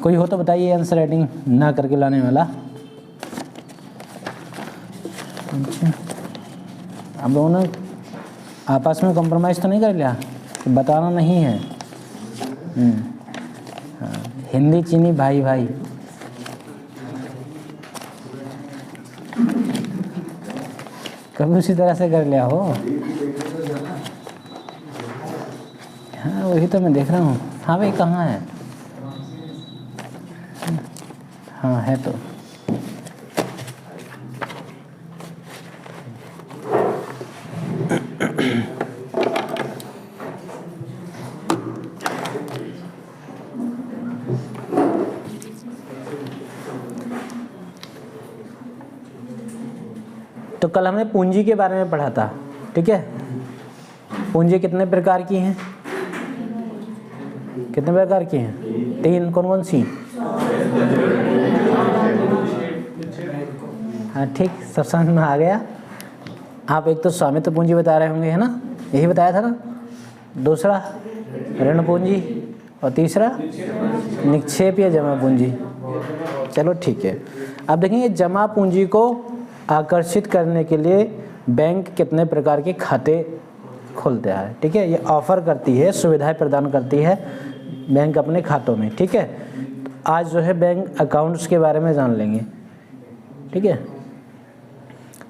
कोई हो तो बताइए आंसर राइटिंग ना करके लाने वाला। अच्छा, आप लोगों ने आपस में कॉम्प्रोमाइज़ तो नहीं कर लिया कि बताना नहीं है? हाँ, हिंदी चीनी भाई भाई। कभी उसी तरह से कर लिया हो? हाँ वही तो मैं देख रहा हूँ। हाँ भाई कहाँ है? हाँ है तो। तो कल हमने पूंजी के बारे में पढ़ा था, ठीक है? पूंजी कितने प्रकार की हैं? कितने प्रकार की हैं? 3। कौन कौन सी? हाँ ठीक, सब समझ में आ गया। आप एक तो स्वामित्व पूंजी बता रहे होंगे, है ना? यही बताया था ना? दूसरा ऋण पूंजी और तीसरा निक्षेप या जमा पूंजी। चलो ठीक है। अब देखेंगे जमा पूंजी को आकर्षित करने के लिए बैंक कितने प्रकार के खाते खोलते हैं, ठीक है? ये ऑफर करती है, सुविधाएं प्रदान करती है बैंक अपने खातों में, ठीक है? आज जो है बैंक अकाउंट्स के बारे में जान लेंगे, ठीक है?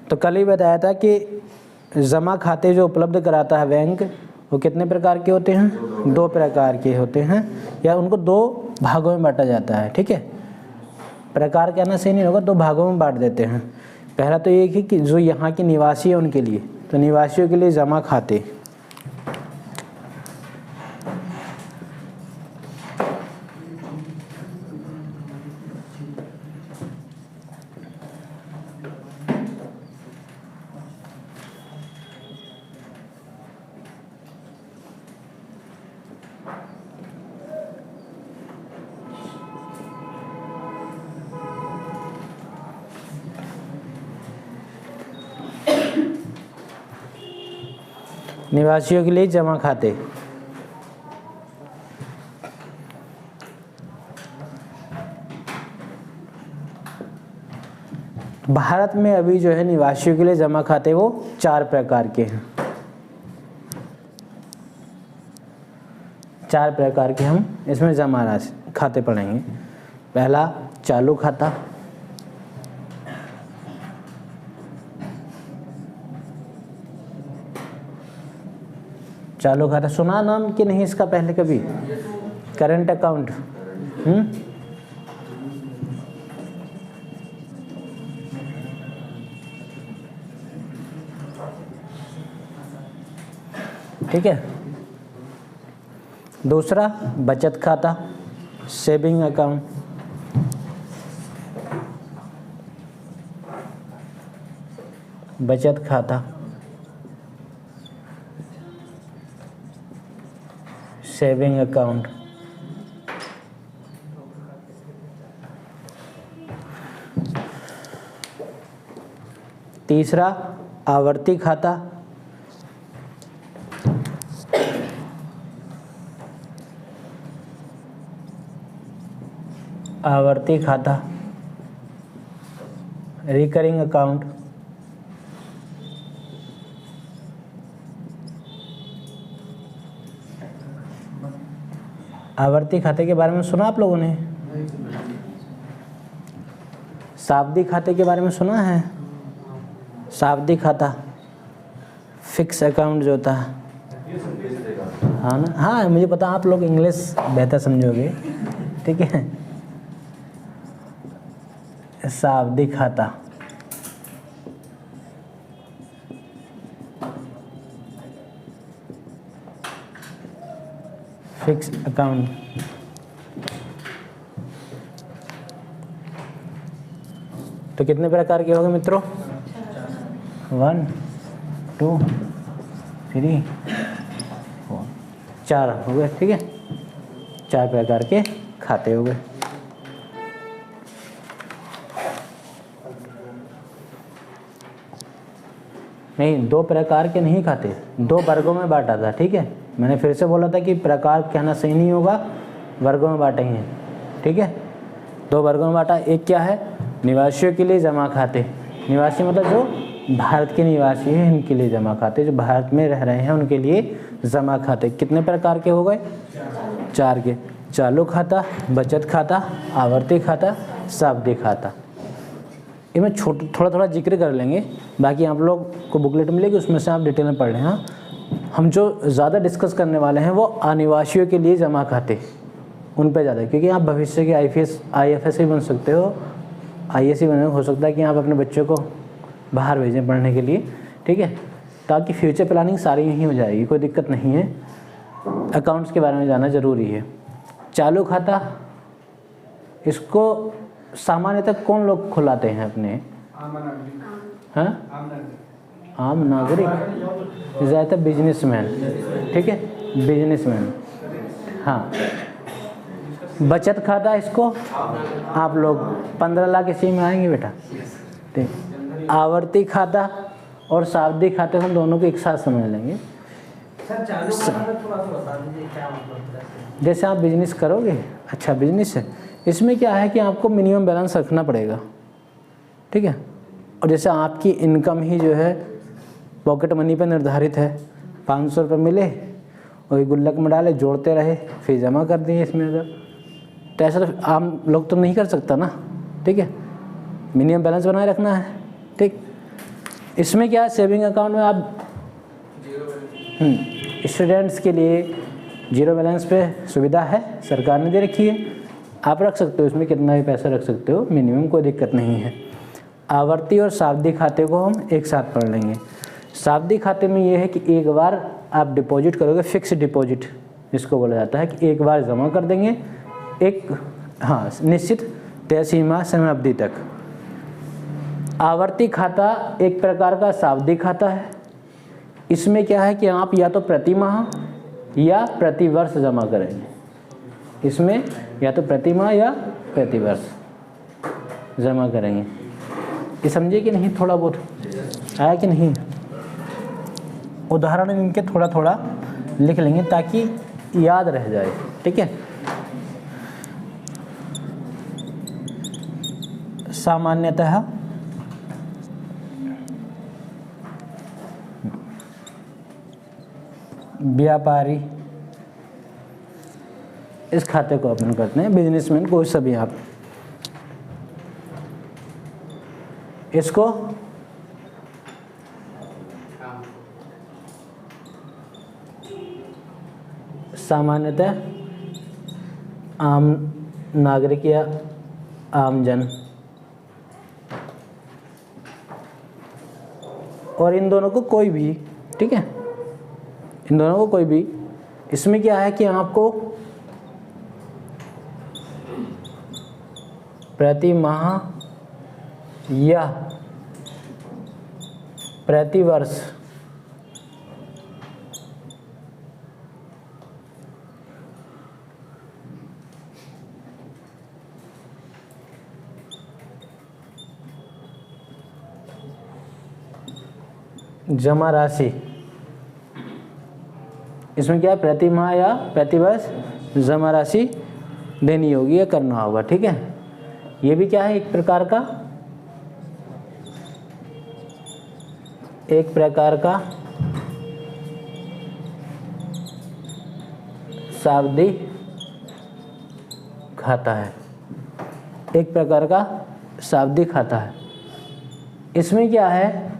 तो कल ही बताया था कि जमा खाते जो उपलब्ध कराता है बैंक, वो कितने प्रकार के होते हैं? 2 प्रकार के होते हैं, या उनको 2 भागों में बांटा जाता है, ठीक है? प्रकार कहना सही नहीं होगा, 2 भागों में बांट देते हैं। पहला तो ये कि जो यहाँ के निवासी है उनके लिए, तो निवासियों के लिए जमा खाते, निवासियों के लिए जमा खाते। भारत में अभी जो है निवासियों के लिए जमा खाते वो 4 प्रकार के हैं। 4 प्रकार के हम इसमें जमा राशि खाते पढ़ेंगे। पहला चालू खाता, चालू खाता सुना नाम कि नहीं इसका पहले कभी? करंट अकाउंट, ठीक है? दूसरा बचत खाता, सेविंग अकाउंट, बचत खाता, सेविंग अकाउंट। तीसरा आवर्ती खाता, आवर्ती खाता, रिकरिंग अकाउंट। आवर्ती खाते के बारे में सुना आप लोगों ने? सावधि खाते के बारे में सुना है? सावधि खाता फिक्स अकाउंट जो होता है, हाँ ना? हाँ मुझे पता, आप लोग इंग्लिश बेहतर समझोगे, ठीक है? सावधि खाता, फिक्स अकाउंट। तो कितने प्रकार के होंगे मित्रों? 1 2 3 4 4 हो गए, ठीक है? 4 प्रकार के खाते हो गए। नहीं, 2 प्रकार के नहीं खाते, 2 वर्गों में बांटा था, ठीक है? मैंने फिर से बोला था कि प्रकार कहना सही नहीं होगा, वर्गों में बांटेंगे, ठीक है? 2 वर्गों में बांटा। एक क्या है, निवासियों के लिए जमा खाते, निवासी मतलब जो भारत के निवासी हैं इनके लिए जमा खाते, जो भारत में रह रहे हैं उनके लिए जमा खाते। कितने प्रकार के हो गए, 4 के, चालू खाता, बचत खाता, आवर्ती खाता, सावधि खाता। इनमें थोड़ा थोड़ा जिक्र कर लेंगे, बाकी आप लोग को बुकलेट मिलेगी उसमें से आप डिटेल में पढ़ लें। हाँ, हम जो ज़्यादा डिस्कस करने वाले हैं वो अनिवासियों के लिए जमा खाते, उन पे ज़्यादा, क्योंकि आप भविष्य के IFS भी बन सकते हो, IAS बने, हो सकता है कि आप अपने बच्चों को बाहर भेजें पढ़ने के लिए, ठीक है, ताकि फ्यूचर प्लानिंग सारी यहीं हो जाएगी, कोई दिक्कत नहीं है। अकाउंट्स के बारे में जानना ज़रूरी है। चालू खाता, इसको सामान्यतः कौन लोग खुलाते हैं अपने, हाँ, आम नागरिक, ज़्यादातर बिजनेसमैन, ठीक है, बिजनेसमैन। हाँ, बचत खाता, इसको आप लोग 15 लाख इसी में आएंगे बेटा, ठीक। आवर्ती खाता और सावधि खाते हम दोनों को एक साथ समझ लेंगे। जैसे आप बिजनेस करोगे, अच्छा बिजनेस है, इसमें क्या है कि आपको मिनिमम बैलेंस रखना पड़ेगा, ठीक है, और जैसे आपकी इनकम ही जो है पॉकेट मनी पर निर्धारित है, 500 रुपये मिले और गुल्लक में डाले, जोड़ते रहे, फिर जमा कर दिए इसमें, अगर तो ऐसा तो आम लोग तो नहीं कर सकता ना, ठीक है, मिनिमम बैलेंस बनाए रखना है, ठीक। इसमें क्या है, सेविंग अकाउंट में आप स्टूडेंट्स के लिए 0 बैलेंस पे सुविधा है, सरकार ने दे रखी है, आप रख सकते हो, इसमें कितना भी पैसा रख सकते हो, मिनिमम कोई दिक्कत नहीं है। आवर्ती और सावधि खाते को हम एक साथ पढ़ लेंगे। सावधि खाते में ये है कि एक बार आप डिपॉजिट करोगे, फिक्स डिपॉजिट जिसको बोला जाता है, कि एक बार जमा कर देंगे एक, हाँ, निश्चित तय सीमा समय अवधि तक। आवर्ती खाता एक प्रकार का सावधि खाता है। इसमें क्या है कि आप या तो प्रति माह या प्रति वर्ष जमा करेंगे, इसमें या तो प्रति माह या प्रति वर्ष जमा करेंगे। ये समझे कि नहीं, थोड़ा बहुत आया कि नहीं, उदाहरण इनके थोड़ा थोड़ा लिख लेंगे ताकि याद रह जाए, ठीक है। सामान्यतः व्यापारी इस खाते को ओपन करते हैं, बिजनेसमैन कोई सभी आप इसको सामान्यतः आम नागरिक या आमजन, और इन दोनों को कोई भी, ठीक है, इन दोनों को कोई भी। इसमें क्या है कि आपको प्रति माह या प्रति वर्ष जमा राशि, इसमें क्या है, प्रति माह या प्रति वर्ष जमा राशि देनी होगी या करना होगा, ठीक है। ये भी क्या है, एक प्रकार का सावधि खाता है, एक प्रकार का सावधि खाता है। इसमें क्या है,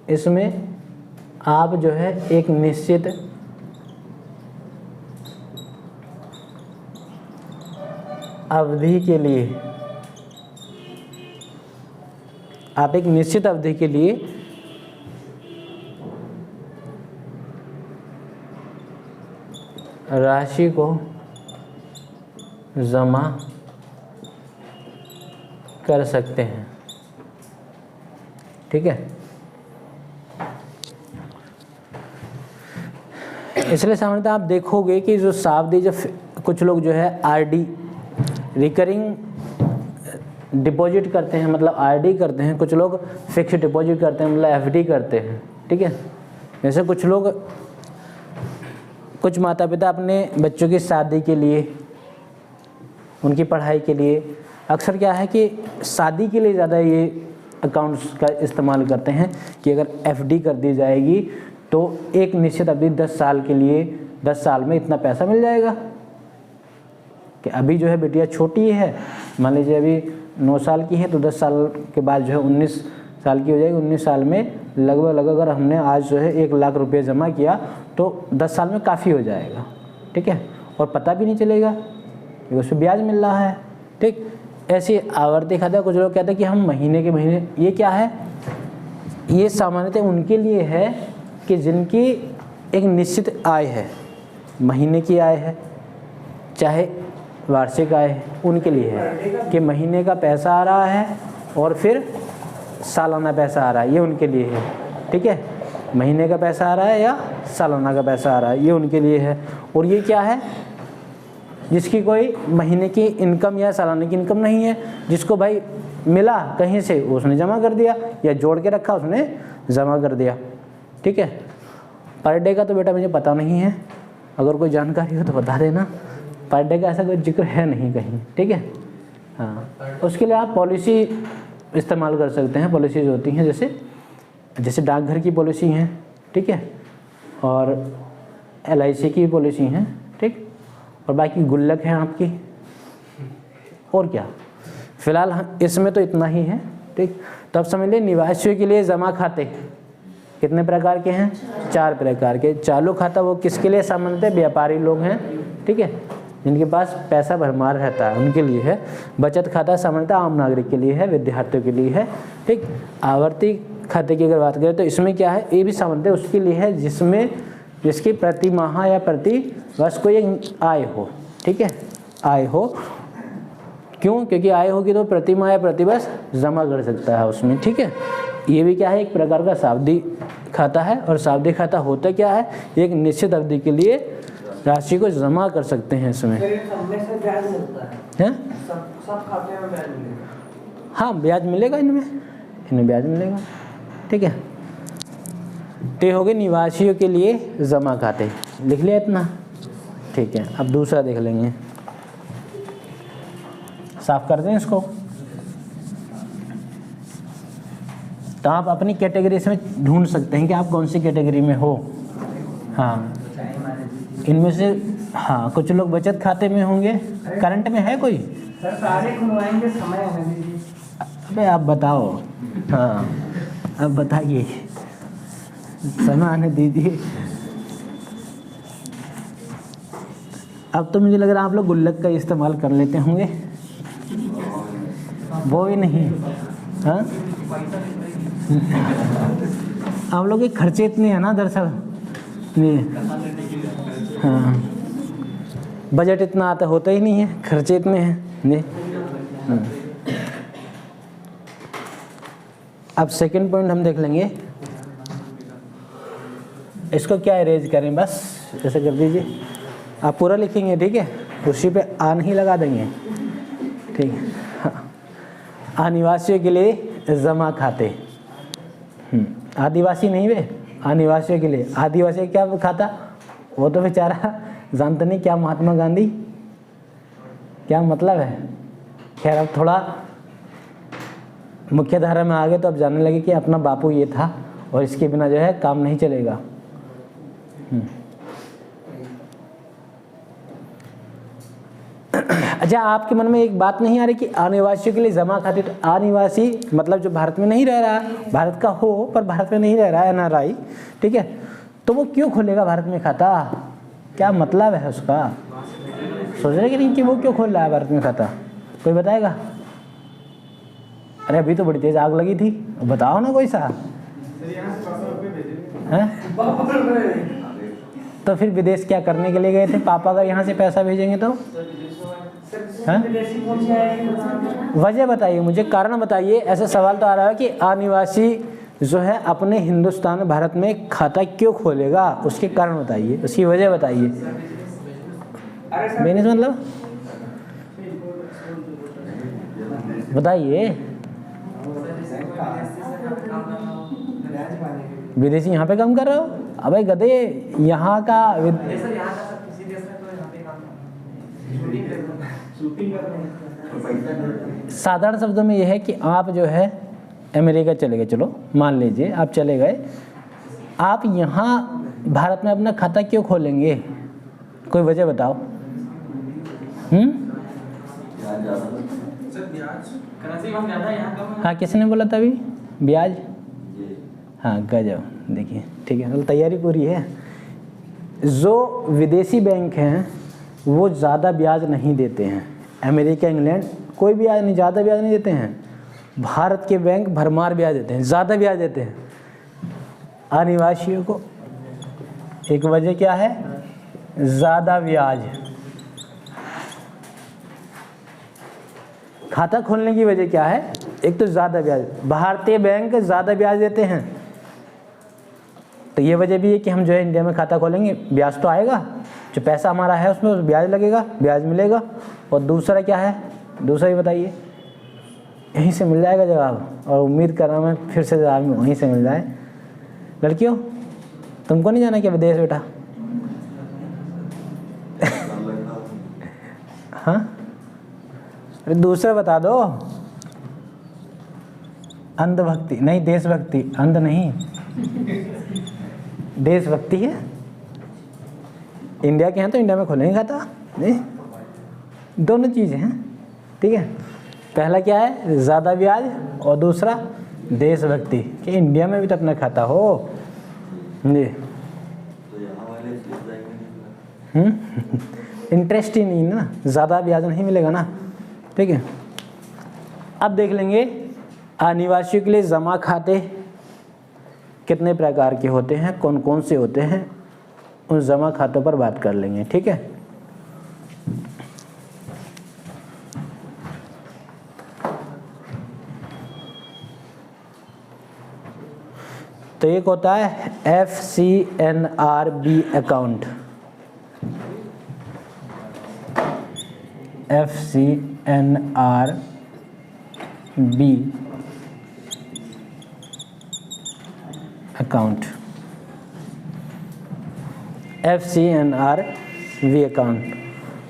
इसमें आप जो है एक निश्चित अवधि के लिए, आप एक निश्चित अवधि के लिए राशि को जमा कर सकते हैं, ठीक है। इसलिए सामान्यतः आप देखोगे कि जो सावधि, जब कुछ लोग जो है आरडी रिकरिंग डिपॉजिट करते हैं, मतलब आरडी करते हैं, कुछ लोग फिक्स डिपॉजिट करते हैं, मतलब एफडी करते हैं, ठीक है। जैसे कुछ माता पिता अपने बच्चों की शादी के लिए उनकी पढ़ाई के लिए। अक्सर क्या है कि शादी के लिए ज़्यादा ये अकाउंट्स का इस्तेमाल करते हैं कि अगर एफडी कर दी जाएगी तो एक निश्चित अवधि 10 साल के लिए 10 साल में इतना पैसा मिल जाएगा। कि अभी जो है बिटिया छोटी है, मान लीजिए अभी 9 साल की है तो 10 साल के बाद जो है 19 साल की हो जाएगी। 19 साल में लगभग अगर हमने आज जो है 1 लाख रुपये जमा किया तो 10 साल में काफ़ी हो जाएगा, ठीक है, और पता भी नहीं चलेगा कि उसमें ब्याज मिल रहा है, ठीक। ऐसे आवर्ती खाता, कुछ लोग कहते हैं कि हम महीने के महीने, ये क्या है, ये सामान्यतः उनके लिए है कि जिनकी एक निश्चित आय है, महीने की आय है चाहे वार्षिक आय है, उनके लिए है कि महीने का पैसा आ रहा है और फिर सालाना पैसा आ रहा है, ये उनके लिए है, ठीक है। महीने का पैसा आ रहा है या सालाना का पैसा आ रहा है, ये उनके लिए है। और ये क्या है, जिसकी कोई महीने की इनकम या सालाने की इनकम नहीं है, जिसको भाई मिला कहीं से उसने जमा कर दिया या जोड़ के रखा उसने जमा कर दिया, ठीक है। पर डे का तो बेटा मुझे पता नहीं है, अगर कोई जानकारी हो तो बता देना। पर डे का ऐसा कोई जिक्र है नहीं कहीं, ठीक है। हाँ, उसके लिए आप पॉलिसी इस्तेमाल कर सकते हैं। पॉलिसीज होती हैं जैसे डाकघर की पॉलिसी हैं, ठीक है, और LIC की पॉलिसी हैं, ठीक, और बाकी गुल्लक है आपकी, और क्या, फिलहाल इसमें तो इतना ही है, ठीक। तो अब समझ लें निवासियों के लिए जमा खाते कितने प्रकार के हैं, 4 प्रकार के। चालू खाता वो किसके लिए सामान्यतः व्यापारी लोग हैं, ठीक है, जिनके पास पैसा भरमार रहता है उनके लिए है। बचत खाता सामान्यतः आम नागरिक के लिए है, विद्यार्थियों के लिए है, ठीक। आवर्ती खाते की अगर बात करें तो इसमें क्या है, ये भी सामान्यतः उसके लिए है जिसकी प्रति माह या प्रति वर्ष कोई एक आय हो, ठीक है, आय हो। क्यों, क्योंकि आय होगी तो प्रति माह या प्रति वर्ष जमा कर सकता है उसमें, ठीक है। ये भी क्या है, एक प्रकार का सावधि खाता है। और सावधि खाता होता क्या है, एक निश्चित अवधि के लिए राशि को जमा कर सकते हैं इसमें। ब्याज मिलता है, सब खाते में ब्याज मिलेगा। हाँ, ब्याज मिलेगा इनमें ब्याज मिलेगा, ठीक है। तो हो गए निवासियों के लिए जमा खाते, लिख लिया इतना, ठीक है। अब दूसरा देख लेंगे, साफ कर दें इसको। तो आप अपनी कैटेगरी इसमें ढूंढ सकते हैं कि आप कौन सी कैटेगरी में हो। हाँ, इनमें से हाँ कुछ लोग बचत खाते में होंगे, करंट में है कोई? सर सारे खुलवाएंगे, समय आने दीजिए। अबे आप बताओ, हाँ अब बताइए, समय आने दीजिए। अब तो मुझे लग रहा है आप लोग गुल्लक का इस्तेमाल कर लेते होंगे, वो ही नहीं, हाँ आप लोग के खर्चे इतने हैं ना दरअसल, हाँ बजट इतना आता होता ही नहीं है, खर्चे इतने हैं जी। अब सेकंड पॉइंट हम देख लेंगे, इसको क्या अरेंज करें, बस ऐसे कर दीजिए, आप पूरा लिखेंगे, ठीक है, उसी पे आ नहीं लगा देंगे, ठीक है। हाँ, आदिवासियों के लिए जमा खाते, आदिवासी नहीं वे, आदिवासियों के लिए। आदिवासी क्या खाता, वो तो बेचारा जानते नहीं क्या महात्मा गांधी क्या मतलब है। खैर अब थोड़ा मुख्य धारा में आ गए तो अब जानने लगे कि अपना बापू ये था और इसके बिना जो है काम नहीं चलेगा। अच्छा, आपके मन में एक बात नहीं आ रही कि आदिवासियों के लिए जमा खाते, तो आदिवासी मतलब जो भारत में नहीं रह रहा, भारत का हो पर भारत में नहीं रह रहा है, NRI, ठीक है, तो वो क्यों खोलेगा भारत में खाता, क्या मतलब है उसका? सोच रहे कि नहीं कि वो क्यों खोल रहा है भारत में खाता, कोई बताएगा? अरे अभी तो बड़ी तेज आग लगी थी, बताओ ना कोई सा है? तो फिर विदेश क्या करने के लिए गए थे? पापा अगर यहाँ से पैसा भेजेंगे तो वजह बताइए मुझे, कारण बताइए। ऐसा सवाल तो आ रहा है कि आदिवासी जो है अपने हिंदुस्तान भारत में खाता क्यों खोलेगा, उसके कारण बताइए, उसकी वजह बताइए। मैंने मतलब बताइए, विदेशी यहाँ पे काम कर रहे हो? अबे गधे, यहाँ का साधारण शब्दों में यह है कि आप जो है अमेरिका चले गए, चलो मान लीजिए आप चले गए, आप यहाँ भारत में अपना खाता क्यों खोलेंगे? कोई वजह बताओ। हाँ, किसने बोला था अभी ब्याज? हाँ गजब, देखिए ठीक है, तो तैयारी पूरी है। जो विदेशी बैंक हैं वो ज़्यादा ब्याज नहीं देते हैं, अमेरिका इंग्लैंड कोई ब्याज नहीं, ज़्यादा ब्याज नहीं देते हैं। भारत के बैंक भरमार ब्याज देते हैं, ज़्यादा ब्याज देते हैं अनिवासियों को। एक वजह क्या है? ज़्यादा ब्याज। खाता खोलने की वजह क्या है? एक तो ज़्यादा ब्याज, भारतीय बैंक ज़्यादा ब्याज देते हैं, तो ये वजह भी है कि हम जो है इंडिया में खाता खोलेंगे, ब्याज तो आएगा, जो पैसा हमारा है उसमें ब्याज लगेगा, ब्याज मिलेगा। और दूसरा क्या है? दूसरा ही बताइए, यहीं से मिल जाएगा जवाब, और उम्मीद कर रहा हूँ मैं फिर से जवाब में वहीं से मिल जाए। लड़कियों तुमको नहीं जाना क्या विदेश बेटा? हाँ, अरे दूसरा बता दो। अंधभक्ति नहीं, देशभक्ति। अंध नहीं, देशभक्ति है। इंडिया के हैं तो इंडिया में खोलेंगे खाता, नहीं, दोनों चीज़ें हैं, ठीक है। पहला क्या है? ज़्यादा ब्याज, और दूसरा देशभक्ति कि इंडिया में भी तो अपना खाता हो जी। इंटरेस्ट ही नहीं ना, ज़्यादा ब्याज नहीं मिलेगा ना, ठीक है। अब देख लेंगे अनिवासियों के लिए जमा खाते कितने प्रकार के होते हैं, कौन कौन से होते हैं, उन जमा खातों पर बात कर लेंगे, ठीक है। तो एक होता है FCNRB account, FCNRB account, FCNRB account,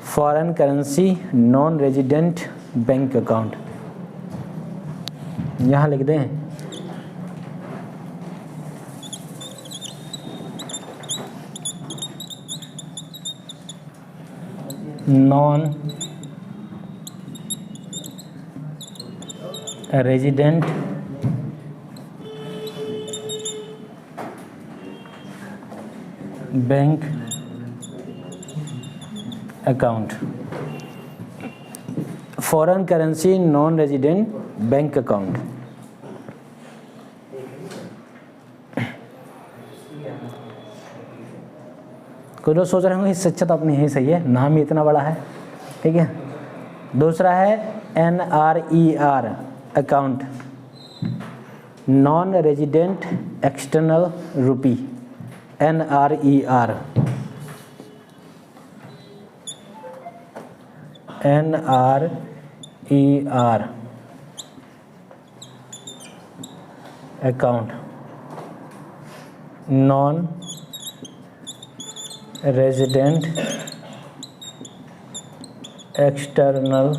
foreign currency non resident bank account. यहाँ लिख दें non resident bank account, foreign currency non resident bank account. कुछ लोग सोच रहे होंगे इससे अच्छा तो अपनी यही सही है, नाम ही इतना बड़ा है, ठीक है। दूसरा है NRER account, non resident external rupee, NRER, NRER account, non resident external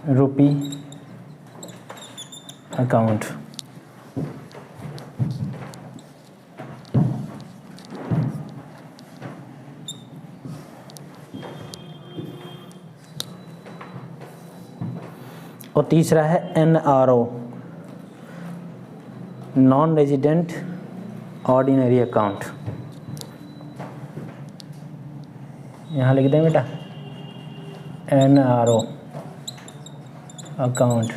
rupee account. और तीसरा है NRO, non resident ordinary account. यहाँ लिख दें बेटा NRO account,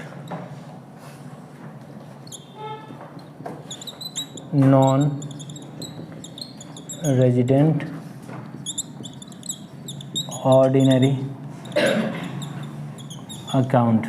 non resident ordinary account.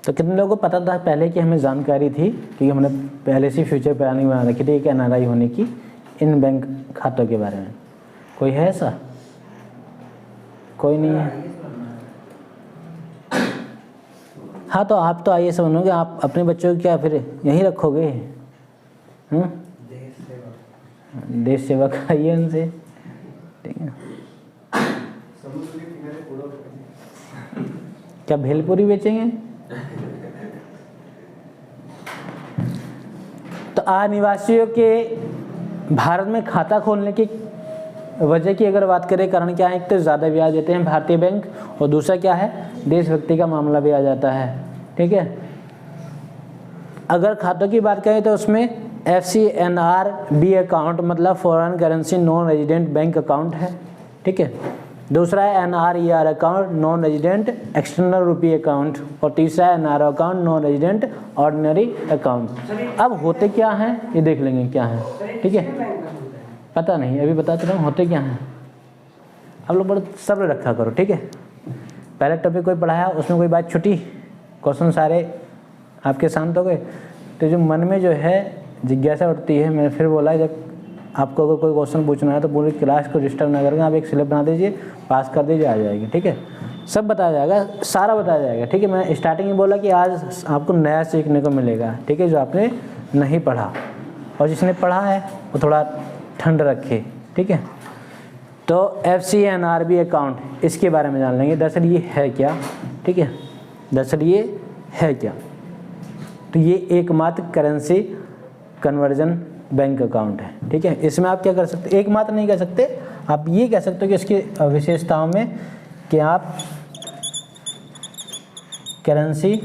तो कितने लोगों को पता था पहले कि हमें जानकारी थी, क्योंकि हमने पहले से फ्यूचर प्लानिंग बना रखी थी कि NRI होने की इन बैंक खातों के बारे में? कोई है ऐसा? कोई नहीं है। हाँ, तो आप तो IAS बनोगे, आप अपने बच्चों को क्या फिर यहीं रखोगे? देश सेवा कराइए उनसे, ठीक है। क्या भेलपुरी बेचेंगे? तो अनिवासियों के भारत में खाता खोलने की वजह की अगर बात करें, कारण क्या है? एक तो ज़्यादा ब्याज देते हैं भारतीय बैंक, और दूसरा क्या है? देशभक्ति का मामला भी आ जाता है, ठीक है। अगर खातों की बात करें तो उसमें FCNRB अकाउंट मतलब foreign currency non resident bank account है, ठीक है। दूसरा है NRER account non resident external rupee account, और तीसरा है NR account non resident ordinary account. अब होते क्या हैं ये देख लेंगे क्या है, ठीक है। पता नहीं, अभी बताते रहो होते क्या हैं। आप लोग बड़ा सब्र रखा करो, ठीक है। पहले टॉपिक कोई पढ़ाया, उसमें कोई बात छुटी, क्वेश्चन सारे आपके शांत हो गए, तो जो मन में जो है जिज्ञासा उठती है, मैंने फिर बोला जब आपको अगर कोई क्वेश्चन पूछना है तो पूरी क्लास को डिस्टर्ब ना करके आप एक स्लिप बना दीजिए, पास कर दीजिए, आ जाएगी, ठीक है। सब बताया जाएगा, सारा बताया जाएगा, ठीक है। मैं स्टार्टिंग में बोला कि आज आपको नया सीखने को मिलेगा, ठीक है, जो आपने नहीं पढ़ा, और जिसने पढ़ा है वो थोड़ा ठंड रखे, ठीक है। तो FCNRB अकाउंट, इसके बारे में जान लेंगे। दरअसल ये है क्या, ठीक है, दरअसल ये है क्या? तो ये एकमात्र करेंसी कन्वर्जन बैंक अकाउंट है, ठीक है। इसमें आप क्या कर सकते, एकमात्र नहीं कह सकते, आप ये कह सकते हो कि इसकी विशेषताओं में कि आप करेंसी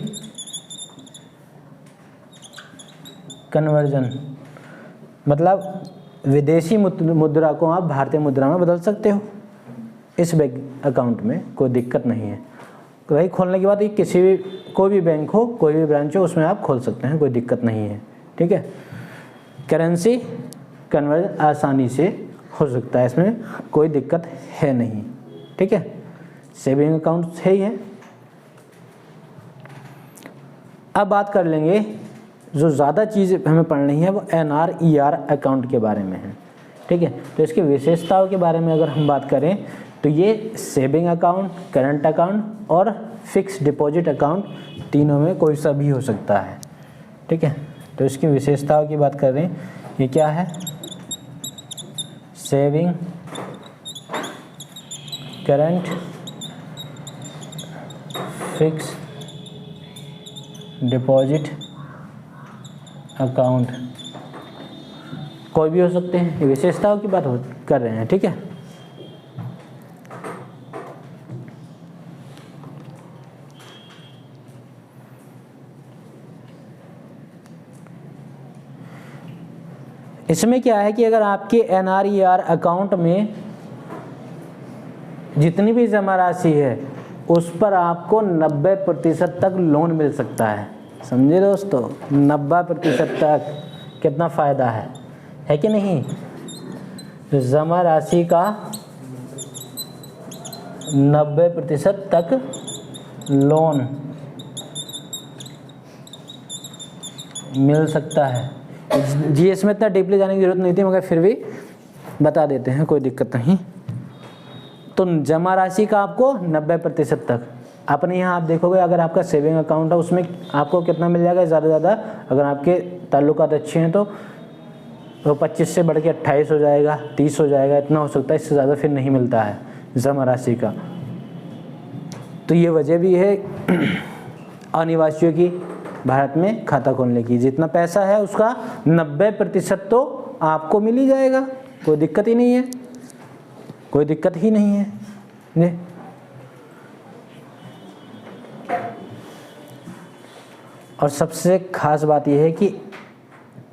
कन्वर्जन मतलब विदेशी मुद्रा को आप भारतीय मुद्रा में बदल सकते हो। इस बैंक अकाउंट में कोई दिक्कत नहीं है। रही खोलने की बात, ये किसी भी कोई भी बैंक हो, कोई भी ब्रांच हो, उसमें आप खोल सकते हैं, कोई दिक्कत नहीं है, ठीक है। करेंसी कन्वर्जन आसानी से हो सकता है, इसमें कोई दिक्कत है नहीं, ठीक है। सेविंग अकाउंट है ही है। अब बात कर लेंगे, जो ज़्यादा चीज़ हमें पढ़नी है वो NRER अकाउंट के बारे में है, ठीक है। तो इसकी विशेषताओं के बारे में अगर हम बात करें तो ये सेविंग अकाउंट, करंट अकाउंट और फिक्स डिपॉजिट अकाउंट तीनों में कोई सा भी हो सकता है, ठीक है। तो इसकी विशेषताओं की बात कर रहे हैं, ये क्या है? Saving, current, fix deposit account, कोई भी हो सकते हैं। ये विशेषताओं की बात कर रहे हैं, ठीक है। इसमें क्या है कि अगर आपके NRER अकाउंट में जितनी भी जमा राशि है उस पर आपको 90% तक लोन मिल सकता है। समझे दोस्तों, 90% तक कितना फ़ायदा है कि नहीं? जमा राशि का 90% तक लोन मिल सकता है। जी, इसमें इतना डीपली जाने की जरूरत नहीं थी, मगर फिर भी बता देते हैं, कोई दिक्कत नहीं। तो जमा राशि का आपको 90% तक, अपने यहाँ आप देखोगे अगर आपका सेविंग अकाउंट है उसमें आपको कितना मिल जाएगा ज़्यादा से ज़्यादा, अगर आपके ताल्लुकात अच्छे हैं तो 25 से बढ़ के 28 हो जाएगा, 30 हो जाएगा, इतना हो सकता है, इससे ज़्यादा फिर नहीं मिलता है जमा राशि का। तो ये वजह भी है अनिवासियों की भारत में खाता खोलने की, जितना पैसा है उसका 90% तो आपको मिल ही जाएगा, कोई दिक्कत ही नहीं है, कोई दिक्कत ही नहीं है ने? और सबसे खास बात यह है कि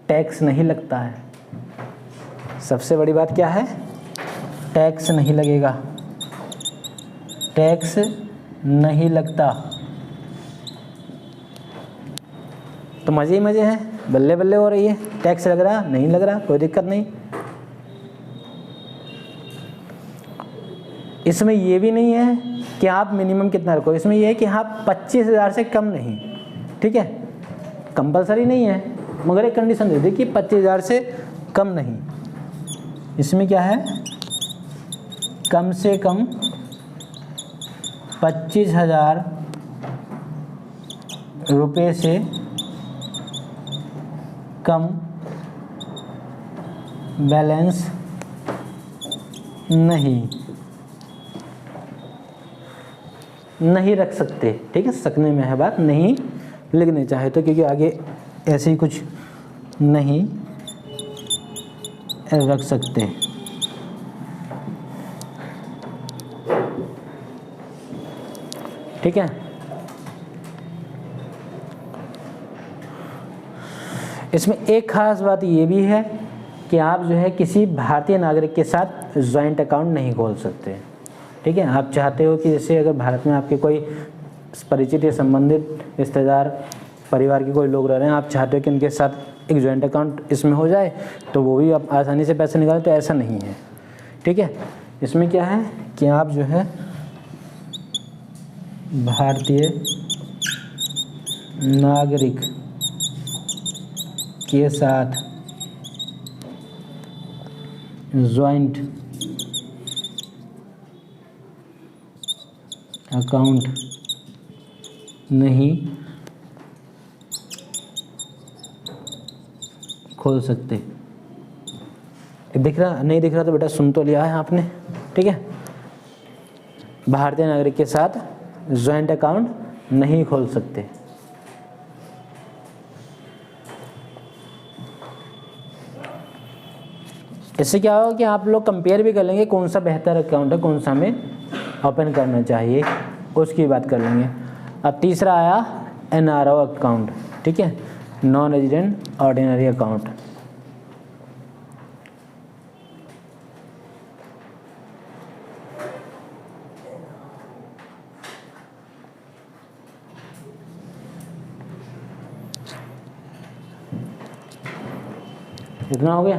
टैक्स नहीं लगता है। सबसे बड़ी बात क्या है? टैक्स नहीं लगेगा, टैक्स नहीं लगता। तो मज़े ही मज़े हैं, बल्ले बल्ले हो रही है। टैक्स लग रहा नहीं लग रहा, कोई दिक्कत नहीं। इसमें ये भी नहीं है कि आप मिनिमम कितना रखो, इसमें ये है कि आप 25,000 से कम नहीं, ठीक है, कंपलसरी नहीं है, मगर एक कंडीशन दे दी कि 25,000 से कम नहीं। इसमें क्या है, कम से कम 25,000 रुपये से कम बैलेंस नहीं रख सकते। ठीक है, सकने में है बात, नहीं लिखने चाहे तो, क्योंकि आगे ऐसे ही कुछ नहीं रख सकते। ठीक है, इसमें एक खास बात ये भी है कि आप जो है किसी भारतीय नागरिक के साथ जॉइंट अकाउंट नहीं खोल सकते। ठीक है, आप चाहते हो कि जैसे अगर भारत में आपके कोई परिचित या संबंधित रिश्तेदार परिवार के कोई लोग रह रहे हैं, आप चाहते हो कि उनके साथ एक जॉइंट अकाउंट इसमें हो जाए तो वो भी आप आसानी से पैसे निकालें, तो ऐसा नहीं है। ठीक है, इसमें क्या है कि आप जो है भारतीय नागरिक के साथ जॉइंट अकाउंट नहीं खोल सकते। दिख रहा नहीं दिख रहा तो बेटा सुन तो लिया है आपने। ठीक है, भारतीय नागरिक के साथ जॉइंट अकाउंट नहीं खोल सकते। इससे क्या होगा कि आप लोग कंपेयर भी कर लेंगे कौन सा बेहतर अकाउंट है, कौन सा हमें ओपन करना चाहिए, उसकी बात कर लेंगे। अब तीसरा आया NRO अकाउंट। ठीक है, नॉन रेजिडेंट ऑर्डिनरी अकाउंट। इतना हो गया,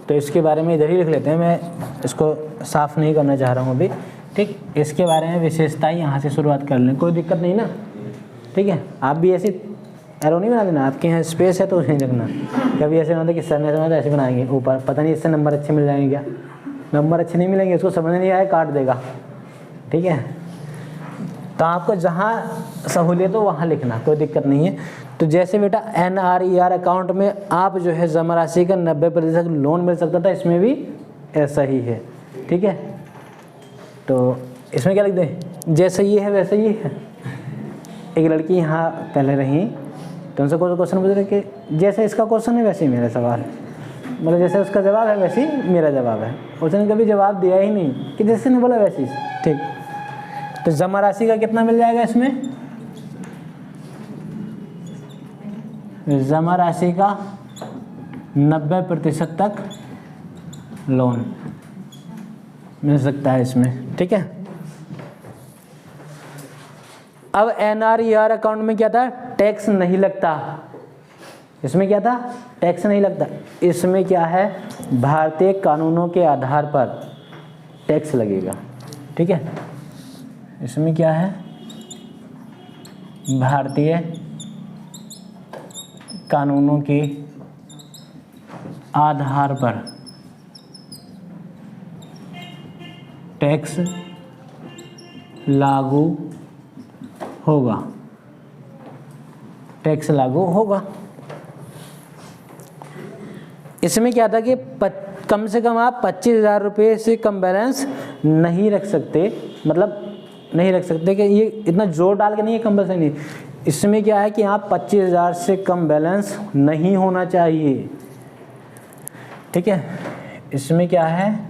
तो इसके बारे में इधर ही लिख लेते हैं, मैं इसको साफ नहीं करना चाह रहा हूँ अभी। ठीक, इसके बारे में विशेषताएं यहाँ से शुरुआत कर लें, कोई दिक्कत नहीं ना। ठीक है, आप भी ऐसे एरो नहीं बना देना, आपके यहाँ स्पेस है तो नहीं रखना। कभी ऐसे ना होता कि सर ने समझा ऐसे बनाएंगे ऊपर, पता नहीं इससे नंबर अच्छे मिल जाएंगे क्या, नंबर अच्छे नहीं मिलेंगे, इसको समझ नहीं आए काट देगा। ठीक है, तो आपको जहाँ सहूलियत हो वहाँ लिखना, कोई दिक्कत नहीं है। तो जैसे बेटा NRER अकाउंट में आप जो है जमा राशि का 90% लोन मिल सकता था, इसमें भी ऐसा ही है। ठीक है, तो इसमें क्या लिख दें, जैसे ये है वैसे ही है। एक लड़की यहाँ पहले रही तो उनसे कोई क्वेश्चन पूछ रहे कि जैसे इसका क्वेश्चन है वैसे ही मेरा सवाल, मतलब जैसे उसका जवाब है वैसे ही मेरा जवाब है। उसने कभी जवाब दिया ही नहीं कि जैसे ने बोला वैसे ही। ठीक, तो जमा राशि का कितना मिल जाएगा इसमें, जमा राशि का 90% तक लोन मिल सकता है इसमें। ठीक है, अब NRER अकाउंट में क्या था, टैक्स नहीं लगता। इसमें क्या था, टैक्स नहीं लगता। इसमें क्या है, भारतीय कानूनों के आधार पर टैक्स लगेगा। ठीक है, इसमें क्या है, भारतीय कानूनों के आधार पर टैक्स लागू होगा, टैक्स लागू होगा। इसमें क्या था कि कम से कम आप 25,000 रुपये से कम बैलेंस नहीं रख सकते, मतलब नहीं रख सकते कि ये इतना जोर डाल के नहीं है कंपल्सरी नहीं। इसमें क्या है कि आप 25,000 से कम बैलेंस नहीं होना चाहिए। ठीक है, इसमें क्या है,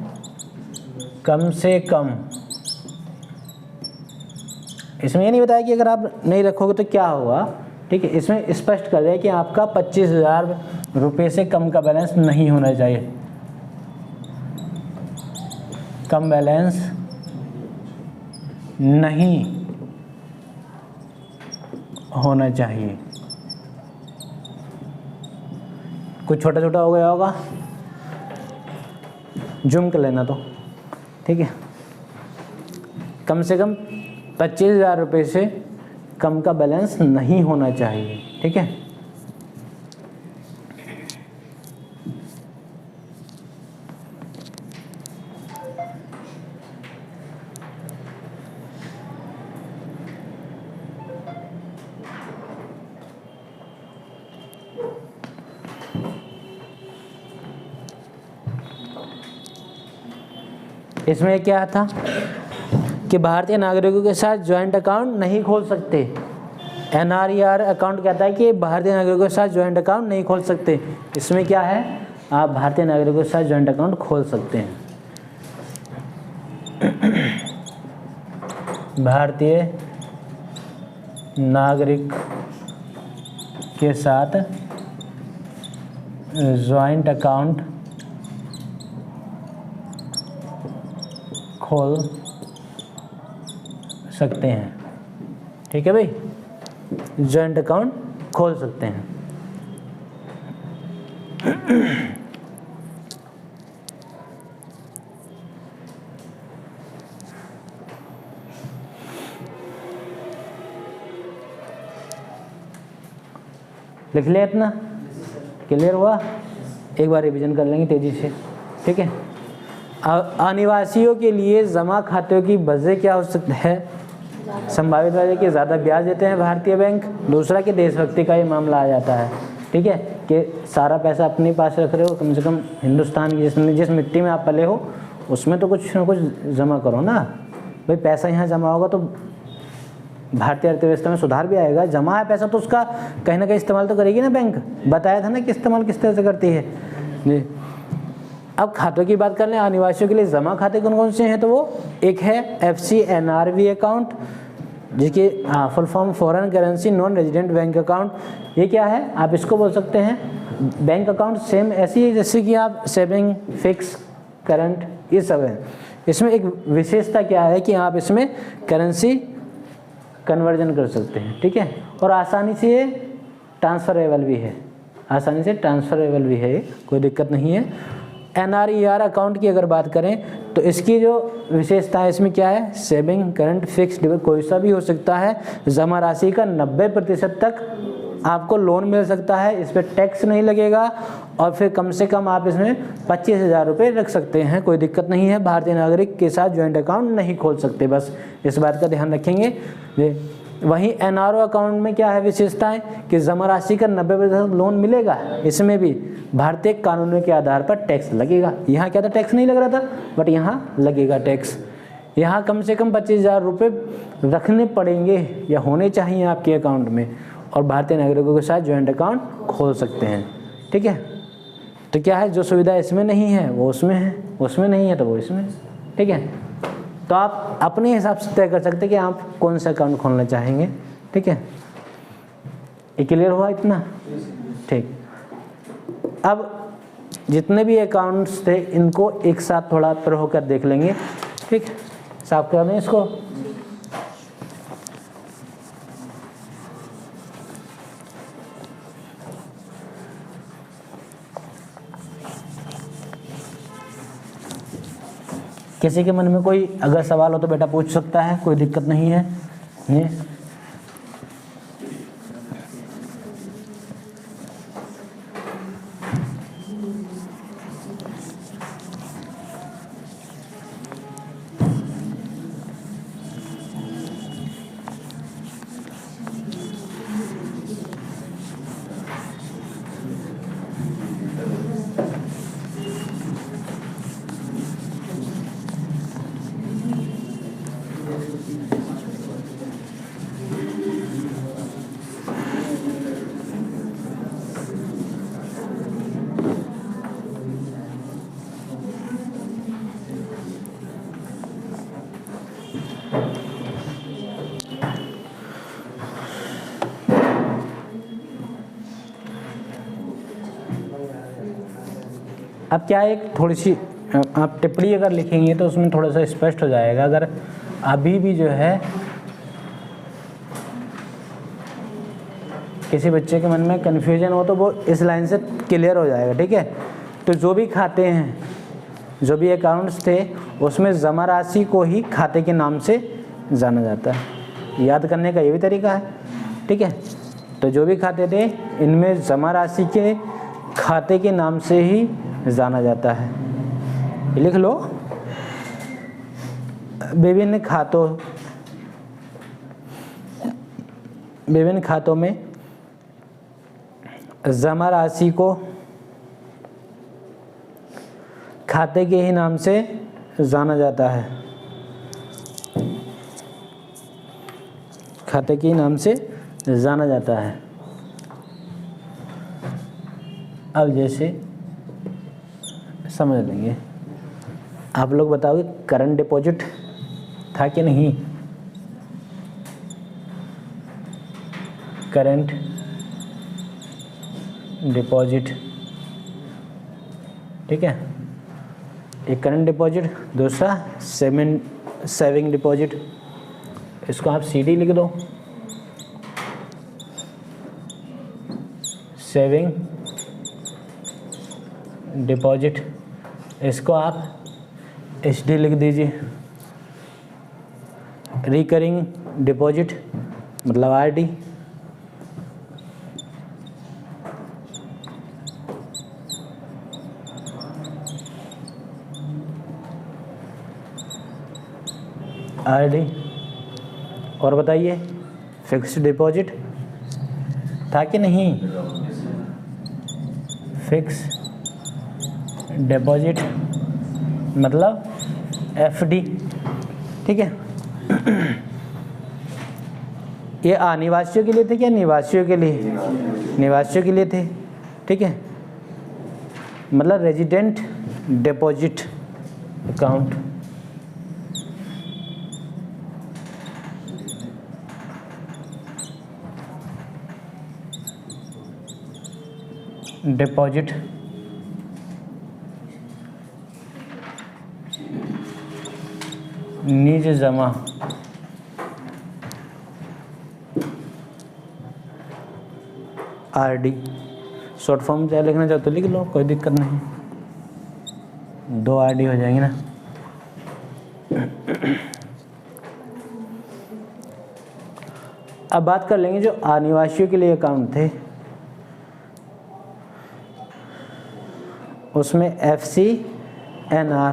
कम से कम। इसमें ये नहीं बताया कि अगर आप नहीं रखोगे तो क्या होगा। ठीक है, इसमें स्पष्ट कर दिया कि आपका 25,000 रुपये से कम का बैलेंस नहीं होना चाहिए, कम बैलेंस नहीं होना चाहिए। कुछ छोटा छोटा हो गया होगा, जूम कर लेना तो। ठीक है, कम से कम 25,000 रुपये से कम का बैलेंस नहीं होना चाहिए। ठीक है, इसमें क्या था कि भारतीय नागरिकों के साथ ज्वाइंट अकाउंट नहीं खोल सकते। NRER अकाउंट कहता है कि भारतीय नागरिकों के साथ ज्वाइंट अकाउंट नहीं खोल सकते। इसमें क्या है, आप भारतीय नागरिकों के साथ ज्वाइंट अकाउंट खोल सकते हैं। भारतीय नागरिक के साथ ज्वाइंट अकाउंट खोल सकते हैं। ठीक है भाई, जॉइंट अकाउंट खोल सकते हैं। लिख लिया, इतना क्लियर हुआ? एक बार रिवीजन कर लेंगे तेजी से। ठीक है, अनिवासियों के लिए जमा खातों की वजह क्या हो सकती है? संभावित वजह कि ज़्यादा ब्याज देते हैं भारतीय बैंक। दूसरा कि देशभक्ति का ये मामला आ जाता है। ठीक है, कि सारा पैसा अपने पास रख रहे हो, कम से कम हिंदुस्तान की जिस मिट्टी में आप पले हो उसमें तो कुछ ना कुछ जमा करो ना भाई। पैसा यहाँ जमा होगा तो भारतीय अर्थव्यवस्था में सुधार भी आएगा। जमा है पैसा तो उसका कहीं ना कहीं इस्तेमाल तो करेगी ना बैंक। बताया था ना कि इस्तेमाल किस तरह से करती है जी। अब खातों की बात कर लें, अनिवासियों के लिए जमा खाते कौन कौन से हैं? तो वो एक है FCNRB अकाउंट, जिसकी full form foreign currency non resident bank account. ये क्या है? आप इसको बोल सकते हैं बैंक अकाउंट सेम ऐसी है जैसे कि आप सेविंग, फिक्स, करंट, ये सब है। इसमें एक विशेषता क्या है कि आप इसमें करेंसी कन्वर्जन कर सकते हैं। ठीक है, और आसानी से ये ट्रांसफरेबल भी है, आसानी से ट्रांसफरेबल भी है, कोई दिक्कत नहीं है। NRER अकाउंट की अगर बात करें तो इसकी जो विशेषता है इसमें क्या है? सेविंग, करंट, फिक्स्ड, कोई सा भी हो सकता है। जमा राशि का 90% तक आपको लोन मिल सकता है, इस पर टैक्स नहीं लगेगा। और फिर कम से कम आप इसमें 25,000 रुपये रख सकते हैं, कोई दिक्कत नहीं है। भारतीय नागरिक के साथ ज्वाइंट अकाउंट नहीं खोल सकते, बस इस बात का ध्यान रखेंगे। वहीं NRO अकाउंट में क्या है विशेषताएं कि जमा राशि का 90% लोन मिलेगा, इसमें भी भारतीय कानूनों के आधार पर टैक्स लगेगा। यहाँ क्या था, टैक्स नहीं लग रहा था, बट यहाँ लगेगा टैक्स। यहाँ कम से कम 25,000 रुपये रखने पड़ेंगे या होने चाहिए आपके अकाउंट में, और भारतीय नागरिकों के साथ ज्वाइंट अकाउंट खोल सकते हैं। ठीक है, तो क्या है, जो सुविधा इसमें नहीं है वो उसमें है, उसमें नहीं है तो वो इसमें। ठीक है, तो आप अपने हिसाब से तय कर सकते हैं कि आप कौन सा अकाउंट खोलना चाहेंगे। ठीक है, ये क्लियर हुआ इतना? ठीक, अब जितने भी अकाउंट्स थे इनको एक साथ थोड़ा पर होकर देख लेंगे। ठीक, साफ कर दें इसको। किसी के मन में कोई अगर सवाल हो तो बेटा पूछ सकता है, कोई दिक्कत नहीं है। अब क्या है, एक थोड़ी सी आप टिप्पणी अगर लिखेंगे तो उसमें थोड़ा सा स्पष्ट हो जाएगा। अगर अभी भी जो है किसी बच्चे के मन में कन्फ्यूजन हो तो वो इस लाइन से क्लियर हो जाएगा। ठीक है, तो जो भी खाते हैं, जो भी अकाउंट्स थे उसमें जमा राशि को ही खाते के नाम से जाना जाता है। याद करने का ये भी तरीका है। ठीक है। तो जो भी खाते थे इनमें जमा राशि के खाते के नाम से ही जाना जाता है। ये लिख लो, विभिन्न खातों में जमा राशि को खाते के ही नाम से जाना जाता है, खाते के ही नाम से जाना जाता है। अब जैसे समझ लेंगे, आप लोग बताओगे करंट डिपॉजिट था कि नहीं? करंट डिपॉजिट, ठीक है, एक करंट डिपॉजिट, दूसरा सेविंग डिपॉजिट। इसको आप CD लिख दो, सेविंग डिपॉजिट। इसको आप SD लिख दीजिए। रिकरिंग डिपॉजिट मतलब RD। RD। और बताइए फिक्स्ड डिपॉजिट था कि नहीं? फिक्स डिपॉजिट मतलब FD, ठीक है। ये अनिवासियों के लिए थे क्या निवासियों के लिए? निवासियों के लिए थे, ठीक है, मतलब रेजिडेंट डिपॉजिट अकाउंट। डिपॉजिट निज जमा RD। शॉर्ट फॉर्म चाहे लिखना चाहो तो लिख लो, कोई दिक्कत नहीं, 2 RD हो जाएंगे ना। अब बात कर लेंगे जो अनिवासियों के लिए अकाउंट थे, उसमें FCNR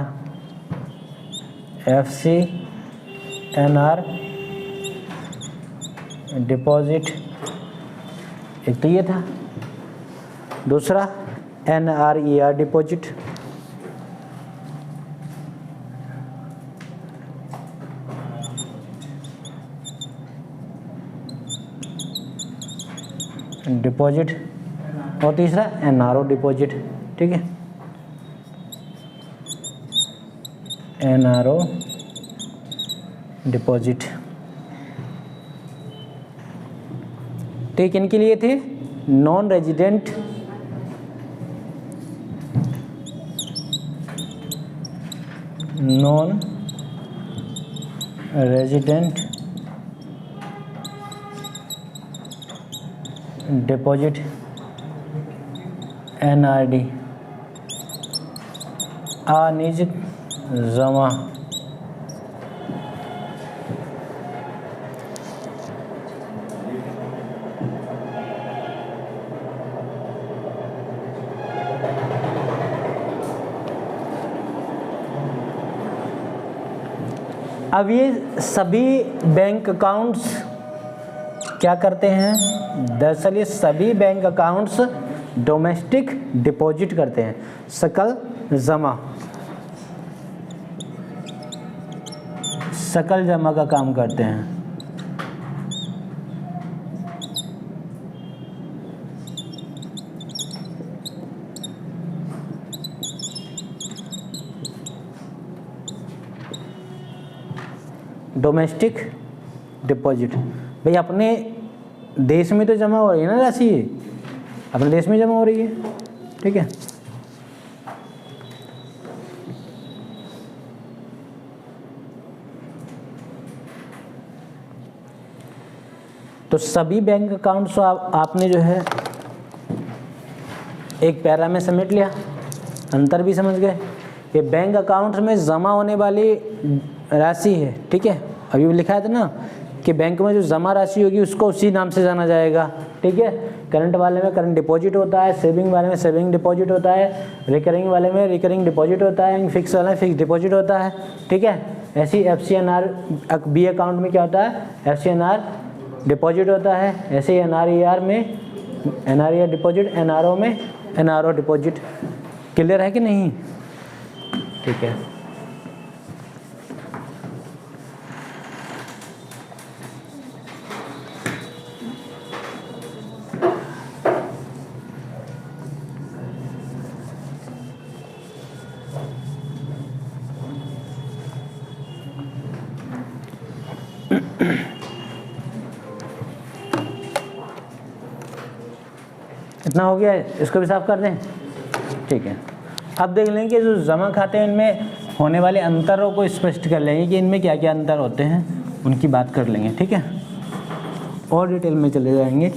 डिपॉजिट, एक तो ये था, दूसरा NRER डिपॉजिट, और तीसरा NRO डिपॉजिट, ठीक है, NRO डिपॉजिट। ठीक, इनके लिए थे non resident deposit NRD, Anil जमा। अब ये सभी बैंक अकाउंट्स क्या करते हैं? दरअसल ये सभी बैंक अकाउंट्स डोमेस्टिक डिपॉजिट करते हैं, सकल जमा का काम करते हैं। डोमेस्टिक डिपॉजिट, भाई अपने देश में तो जमा हो रही है ना राशि, अपने देश में जमा हो रही है, ठीक है। तो सभी बैंक अकाउंट्स आपने जो है एक पैरा में समेट लिया, अंतर भी समझ गए। ये बैंक अकाउंट्स में जमा होने वाली राशि है, ठीक है। अभी लिखा था ना कि बैंक में जो जमा राशि होगी उसको उसी नाम से जाना जाएगा, ठीक है। करंट वाले में करंट डिपॉजिट होता है, सेविंग वाले में सेविंग डिपॉजिट होता है, रिकरिंग वाले में रिकरिंग डिपॉजिट होता है, फिक्स वाले में फिक्स डिपॉजिट होता है, ठीक है। ऐसी FCNR बी अकाउंट में क्या होता है, FCNR डिपॉजिट होता है। ऐसे ही NRER में NRER डिपॉजिट, NRO में NRO डिपॉजिट। क्लियर है कि नहीं? ठीक है। इतना हो गया है, इसको भी साफ कर दें, ठीक है। अब देख लेंगे कि जो जमा खाते हैं इनमें होने वाले अंतरों को स्पष्ट कर लेंगे कि इनमें क्या क्या अंतर होते हैं, उनकी बात कर लेंगे, ठीक है। और डिटेल में चले जाएंगे।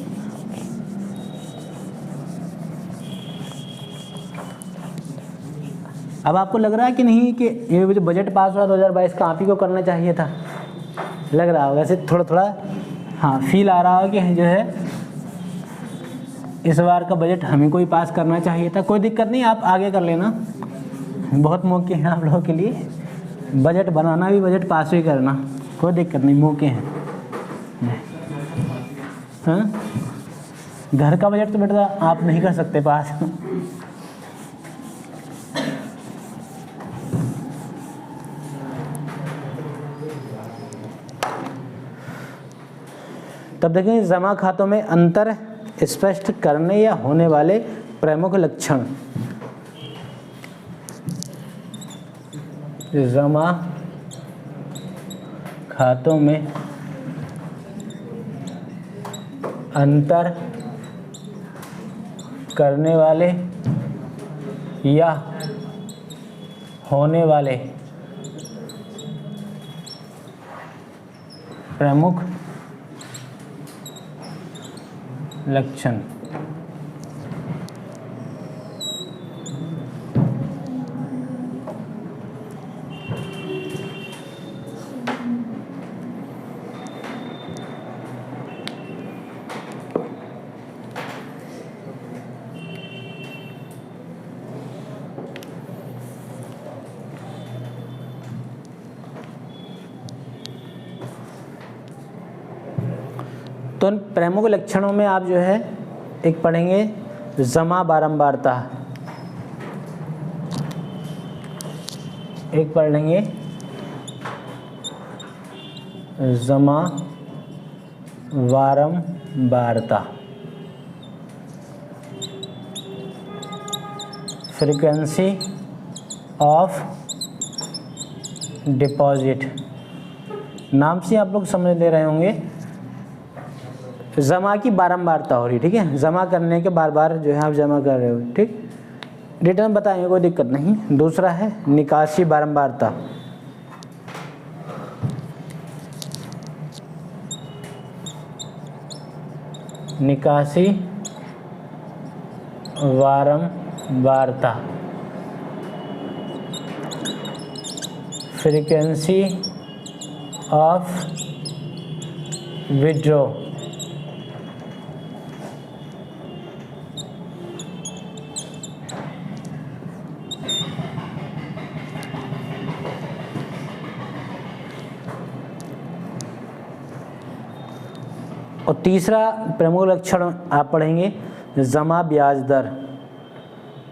अब आपको लग रहा है कि नहीं कि ये जो बजट पास हुआ 2022 का आप ही को करना चाहिए था? लग रहा होगा, वैसे थोड़ा थोड़ा हाँ फील आ रहा होगा कि जो है इस बार का बजट हमें को ही पास करना चाहिए था। कोई दिक्कत नहीं, आप आगे कर लेना, बहुत मौके हैं आप लोगों के लिए। बजट बनाना भी, बजट पास भी करना, कोई दिक्कत नहीं, मौके हैं। हाँ, घर का बजट तो बेटा आप नहीं कर सकते पास। तब देखें जमा खातों में अंतर स्पष्ट करने या होने वाले प्रमुख लक्षण। जमा खातों में अंतर करने वाले या होने वाले प्रमुख लक्षण। तो इन प्रमुख लक्षणों में आप जो है एक पढ़ेंगे जमा बारंबारता, एक पढ़ लेंगे जमा बारंबारता, फ्रीक्वेंसी ऑफ डिपॉजिट। नाम से आप लोग समझ ले रहे होंगे, जमा की बारंबारता हो रही, ठीक है। जमा करने के बार बार जो है आप जमा कर रहे हो, ठीक। रिटर्न बताएंगे, कोई दिक्कत नहीं। दूसरा है निकासी बारंबारता, निकासी बारंबारता, फ्रीक्वेंसी ऑफ विड्रॉ। और तीसरा प्रमुख लक्षण आप पढ़ेंगे जमा ब्याज दर,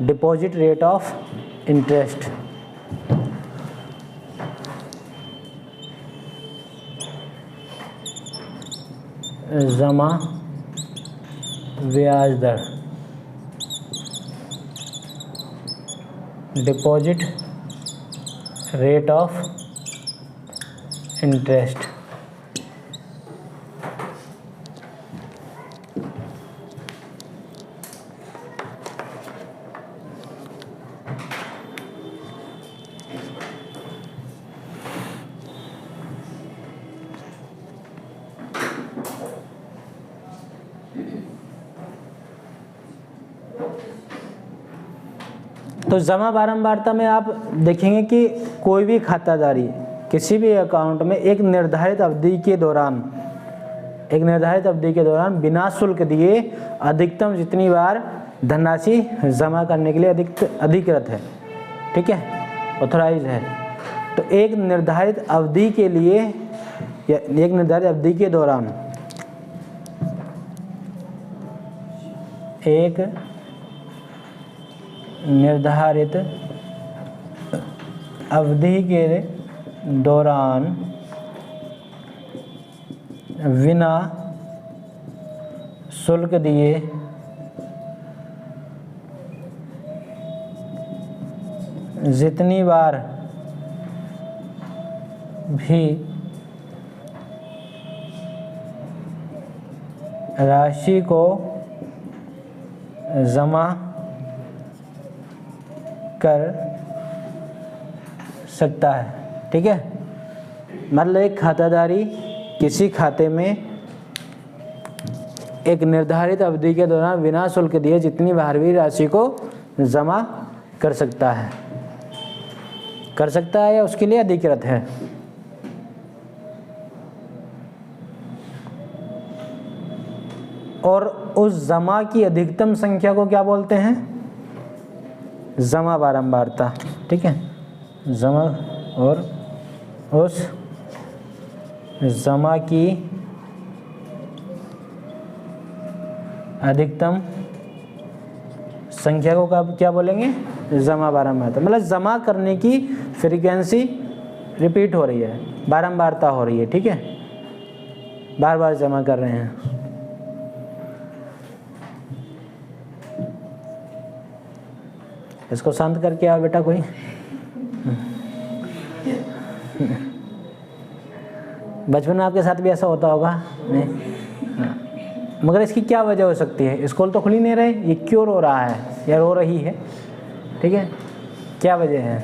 डिपॉजिट रेट ऑफ इंटरेस्ट। जमा ब्याज दर, डिपॉजिट रेट ऑफ इंटरेस्ट। तो जमा बारंबारता में आप देखेंगे कि कोई भी खातादारी किसी भी अकाउंट में एक निर्धारित अवधि के दौरान एक निर्धारित अवधि के दौरान बिना शुल्क दिए अधिकतम जितनी बार धनराशि जमा करने के लिए अधिकृत है, ठीक है, ऑथराइज है। तो एक निर्धारित अवधि के लिए या एक निर्धारित अवधि के दौरान एक निर्धारित अवधि के दौरान बिना शुल्क दिए जितनी बार भी राशि को जमा कर सकता है, ठीक है। मतलब एक खाताधारी किसी खाते में एक निर्धारित अवधि के दौरान बिना शुल्क दिए जितनी बार भी राशि को जमा कर सकता है या उसके लिए अधिकृत है। और उस जमा की अधिकतम संख्या को क्या बोलते हैं? जमा बारंबारता, ठीक है। जमा और उस जमा की अधिकतम संख्या को क्या बोलेंगे? जमा बारंबारता। मतलब जमा करने की फ्रीक्वेंसी रिपीट हो रही है, बारंबारता हो रही है, ठीक है, बार बार जमा कर रहे हैं। इसको शांत करके आओ बेटा कोई। बचपन में आपके साथ भी ऐसा होता होगा नहीं? मगर इसकी क्या वजह हो सकती है? स्कूल तो खुल ही नहीं रहे, ये क्यों रो रहा है या रो रही है, ठीक है, क्या वजह है?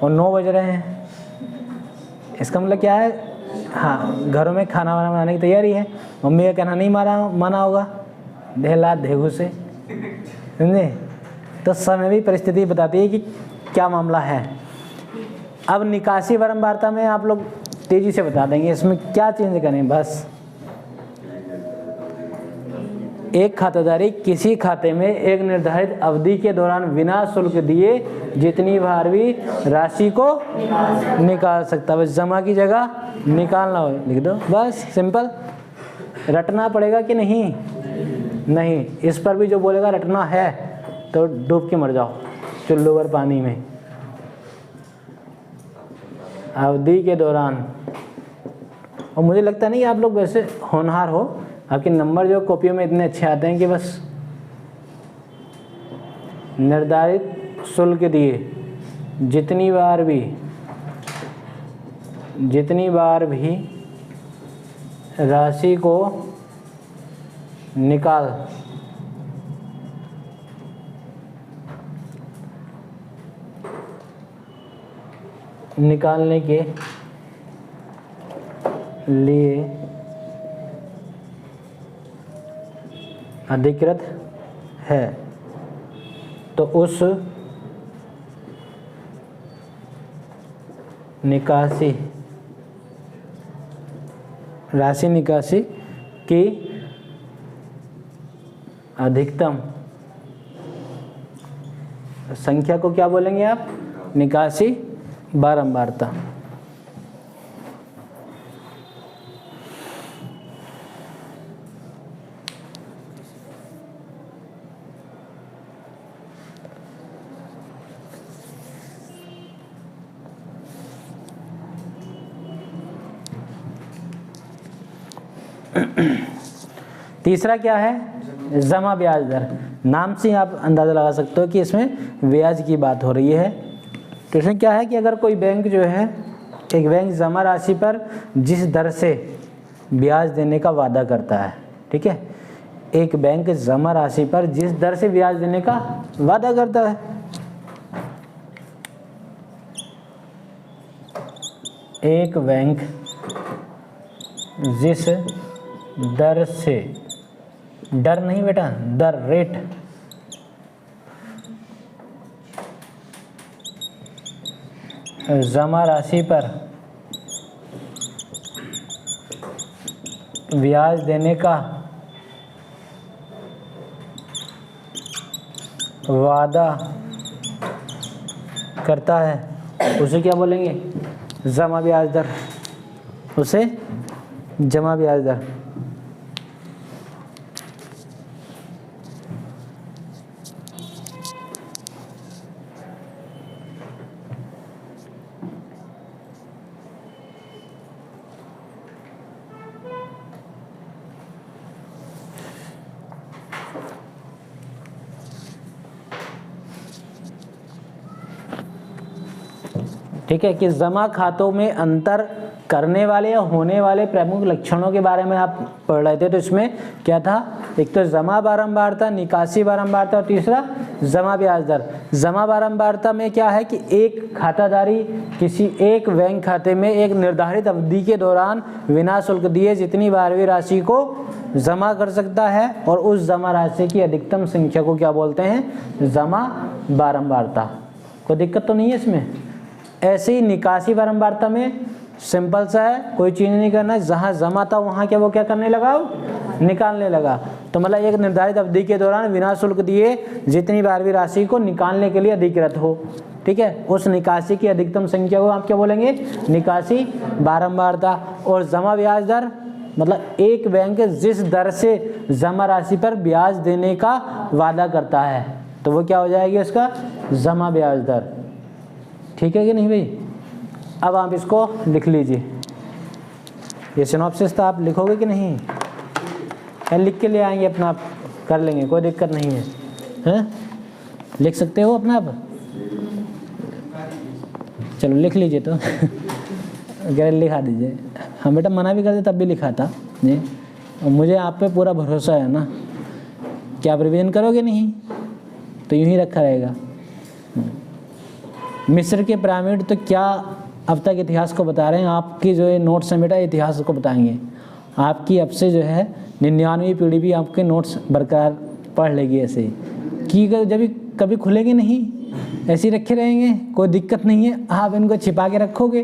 और 9 बज रहे हैं, इसका मतलब क्या है? हाँ, घरों में खाना वाना बनाने की तैयारी है। मम्मी का कहना नहीं माना होगा, ढेला धेगू से, समझे? तो समय भी परिस्थिति बताती है कि क्या मामला है। अब निकासी बारंबारता में आप लोग तेजी से बता देंगे इसमें क्या चेंज करें। बस एक खाताधारी किसी खाते में एक निर्धारित अवधि के दौरान बिना शुल्क दिए जितनी बार भी राशि को निकाल सकता है। बस जमा की जगह निकालना हो लिख दो, बस सिंपल। रटना पड़ेगा कि नहीं? नहीं। इस पर भी जो बोलेगा रटना है तो डूब के मर जाओ चुल्लू भर पानी में। अवधि के दौरान, और मुझे लगता नहीं आप लोग वैसे होनहार हो, आपके नंबर जो कॉपियों में इतने अच्छे आते हैं कि बस निर्धारित शुल्क दिए जितनी बार भी राशि को निकालने के लिए अधिकृत है तो उस राशि निकासी की अधिकतम संख्या को क्या बोलेंगे आप? निकासी बारंबारता। तीसरा क्या है? जमा ब्याज दर। नाम से आप अंदाज़ा लगा सकते हो कि इसमें ब्याज की बात हो रही है। तो इसमें क्या है कि अगर कोई बैंक जो है, एक बैंक जमा राशि पर जिस दर से ब्याज देने का वादा करता है, ठीक है, एक बैंक जमा राशि पर जिस दर से ब्याज देने का वादा करता है, एक बैंक जिस दर से, डर नहीं बेटा, दर, रेट, जमा राशि पर ब्याज देने का वादा करता है उसे क्या बोलेंगे? जमा ब्याज दर। उसे जमा ब्याज दर। ठीक है कि जमा खातों में अंतर करने वाले या होने वाले प्रमुख लक्षणों के बारे में आप पढ़ रहे थे। तो इसमें क्या था? एक तो जमा बारंबारता, निकासी बारंबारता और तीसरा जमा ब्याज दर। जमा बारंबारता में क्या है कि एक खाताधारी किसी एक बैंक खाते में एक निर्धारित अवधि के दौरान बिना शुल्क दिए जितनी बार भी राशि को जमा कर सकता है और उस जमा राशि की अधिकतम संख्या को क्या बोलते हैं? जमा बारंबारता। कोई दिक्कत तो नहीं है इसमें। ऐसे ही निकासी बारंबारता में सिंपल सा है, कोई चीज़ नहीं करना है, जहाँ जमा था वहाँ क्या वो क्या करने लगा? निकालने लगा। तो मतलब एक निर्धारित अवधि के दौरान बिना शुल्क दिए जितनी बार भी राशि को निकालने के लिए अधिकृत हो। ठीक है, उस निकासी की अधिकतम संख्या को आप क्या बोलेंगे? निकासी बारंबारता। और जमा ब्याज दर मतलब एक बैंक जिस दर से जमा राशि पर ब्याज देने का वादा करता है तो वो क्या हो जाएगी? उसका जमा ब्याज दर। ठीक है कि नहीं भाई? अब आप इसको लिख लीजिए। ये सिनॉप्सिस था, आप लिखोगे कि नहीं? क्या लिख के ले आएंगे अपना आप? कर लेंगे, कोई दिक्कत नहीं है। हैं? लिख सकते हो अपना आप? चलो लिख लीजिए तो अगर लिखा दीजिए। हम बेटा मना भी करते तब भी लिखा था जी। और मुझे आप पे पूरा भरोसा है ना कि आप रिवीजन करोगे नहीं तो यूं ही रखा रहेगा। मिस्र के पिरामिड तो क्या अब तक इतिहास को बता रहे हैं? आपकी जो है नोट्स हैं बेटा इतिहास को बताएंगे। आपकी अब से जो है 99वीं पीढ़ी भी आपके नोट्स बरकरार पढ़ लेगी ऐसे ही कि जब भी कभी खुलेंगे नहीं, ऐसे ही रखे रहेंगे, कोई दिक्कत नहीं है। आप इनको छिपा के रखोगे,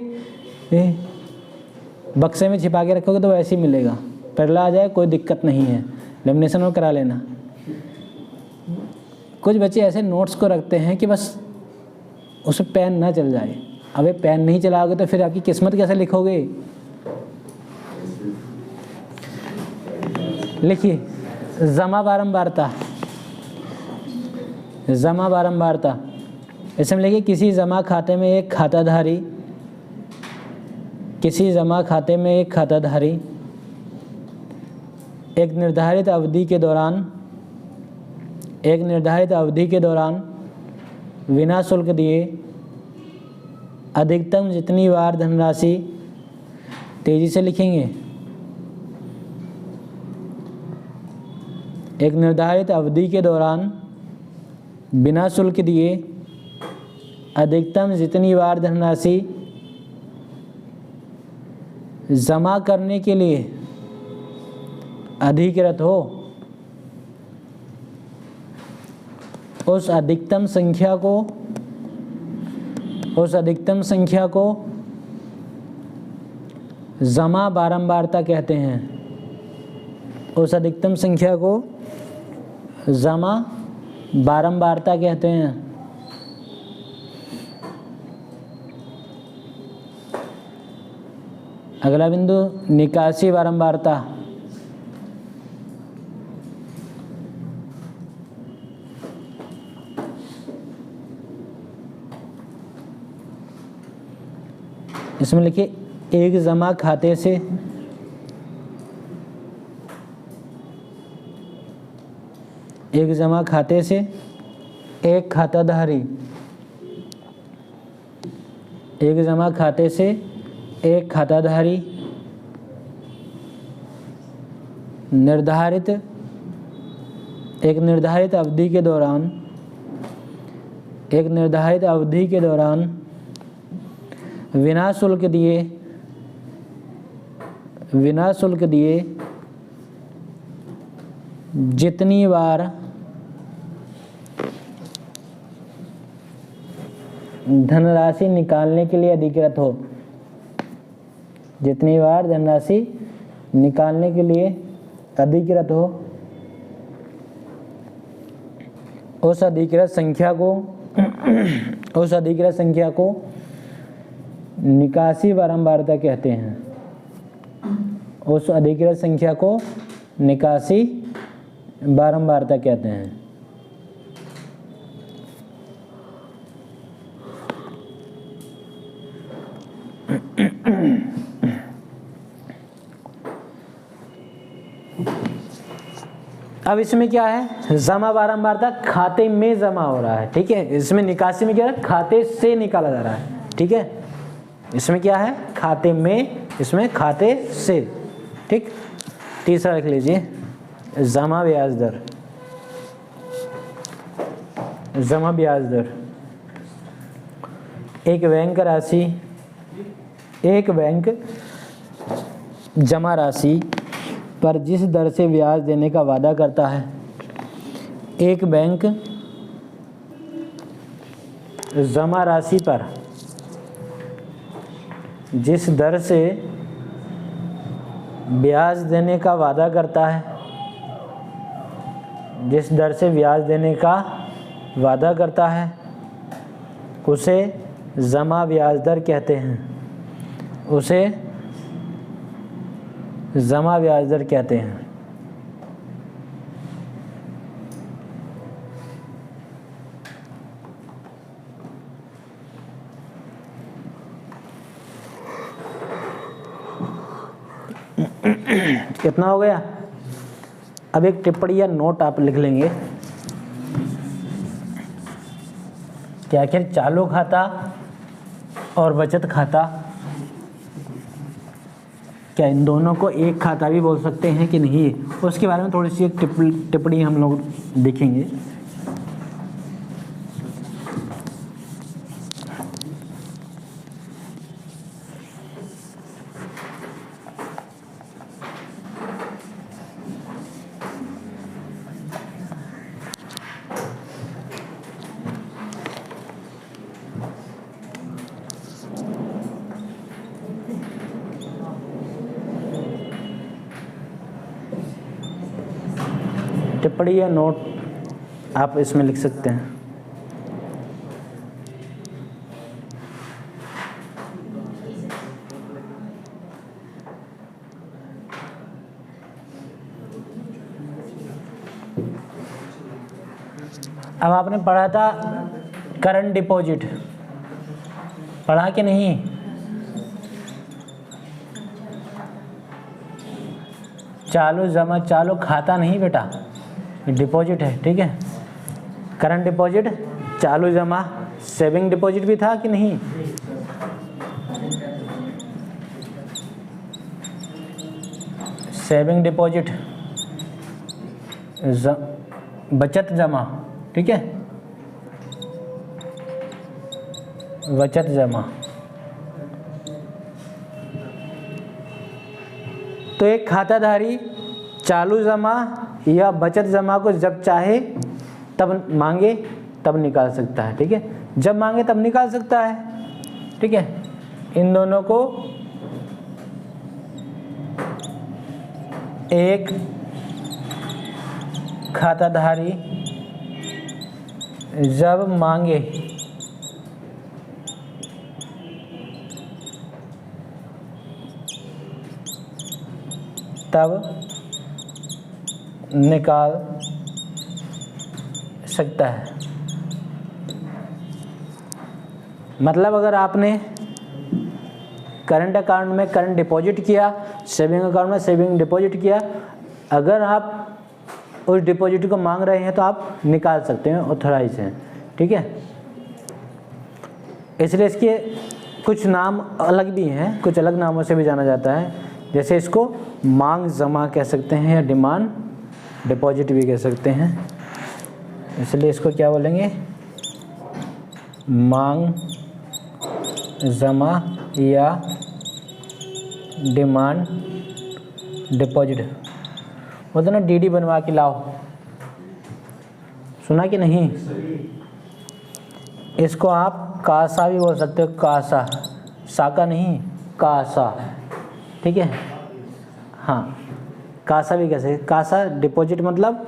बक्से में छिपा के रखोगे तो वैसे ही मिलेगा। पहला आ जाए कोई दिक्कत नहीं है, लेमिनेशन और करा लेना। कुछ बच्चे ऐसे नोट्स को रखते हैं कि बस उसमें पेन ना चल जाए। अबे पेन नहीं चलाओगे तो फिर आपकी किस्मत कैसे लिखोगे? लिखिए जमा बारंबारता। जमा बारंबारता इसमें लिखिए किसी जमा खाते में एक खाताधारी एक निर्धारित अवधि के दौरान बिना शुल्क दिए अधिकतम जितनी बार धनराशि, तेजी से लिखेंगे, एक निर्धारित अवधि के दौरान बिना शुल्क दिए अधिकतम जितनी बार धनराशि जमा करने के लिए अधिकृत हो उस अधिकतम संख्या को जमा बारंबारता कहते हैं। उस अधिकतम संख्या को जमा बारंबारता कहते हैं। अगला बिंदु निकासी बारंबारता। इसमें लिखिए एक जमा खाते से एक खाताधारी निर्धारित अवधि के दौरान बिना शुल्क दिए जितनी बार धनराशि निकालने के लिए अधिकृत हो, निकालने के लिए अधिकृत हो, उस अधिकृत संख्या को निकासी बारंबारता कहते हैं। उस अधिकृत संख्या को निकासी बारंबारता कहते हैं। अब इसमें क्या है, जमा बारंबारता खाते में जमा हो रहा है, ठीक है। इसमें निकासी में क्या है, खाते से निकाला जा रहा है, ठीक है। इसमें क्या है, खाते में, इसमें खाते से, ठीक। तीसरा लिख लीजिए, जमा ब्याज दर। जमा ब्याज दर एक बैंक जमा राशि पर जिस दर से ब्याज देने का वादा करता है। एक बैंक जमा राशि पर जिस दर से ब्याज देने का वादा करता है, जिस दर से ब्याज देने का वादा करता है, उसे जमा ब्याज दर कहते हैं। उसे जमा ब्याज दर कहते हैं। कितना हो गया? अब एक टिप्पणी या नोट आप लिख लेंगे कि आखिर चालू खाता और बचत खाता, क्या इन दोनों को एक खाता भी बोल सकते हैं कि नहीं, उसके बारे में थोड़ी सी एक टिप्पणी हम लोग देखेंगे। टिप्पणी या नोट आप इसमें लिख सकते हैं। अब आपने पढ़ा था करंट डिपॉजिट, पढ़ा कि नहीं? चालू जमा, चालू खाता नहीं बेटा, डिपॉजिट है, ठीक है। करंट डिपॉजिट, चालू जमा, सेविंग डिपॉजिट भी था कि नहीं? सेविंग डिपॉजिट, बचत जमा, ठीक है, बचत जमा। तो एक खाताधारी चालू जमा या बचत जमा को जब चाहे तब मांगे तब निकाल सकता है, ठीक है। जब मांगे तब निकाल सकता है, ठीक है। इन दोनों को एक खाताधारी जब मांगे तब निकाल सकता है। मतलब अगर आपने करंट अकाउंट में करंट डिपॉजिट किया, सेविंग अकाउंट में सेविंग डिपॉजिट किया, अगर आप उस डिपॉजिट को मांग रहे हैं तो आप निकाल सकते हैं, ऑथराइज हैं, ठीक है। इसलिए इसके कुछ नाम अलग भी हैं, कुछ अलग नामों से भी जाना जाता है। जैसे इसको मांग जमा कह सकते हैं या डिमांड डिपॉजिट भी कह सकते हैं। इसलिए इसको क्या बोलेंगे, मांग जमा या डिमांड डिपॉजिट। बोलते ना डीडी बनवा के लाओ, सुना कि नहीं? इसको आप कासा भी बोल सकते हो, कासा, साका नहीं, कासा, ठीक है। हाँ, कासा भी कह सकते, कासा डिपॉजिट मतलब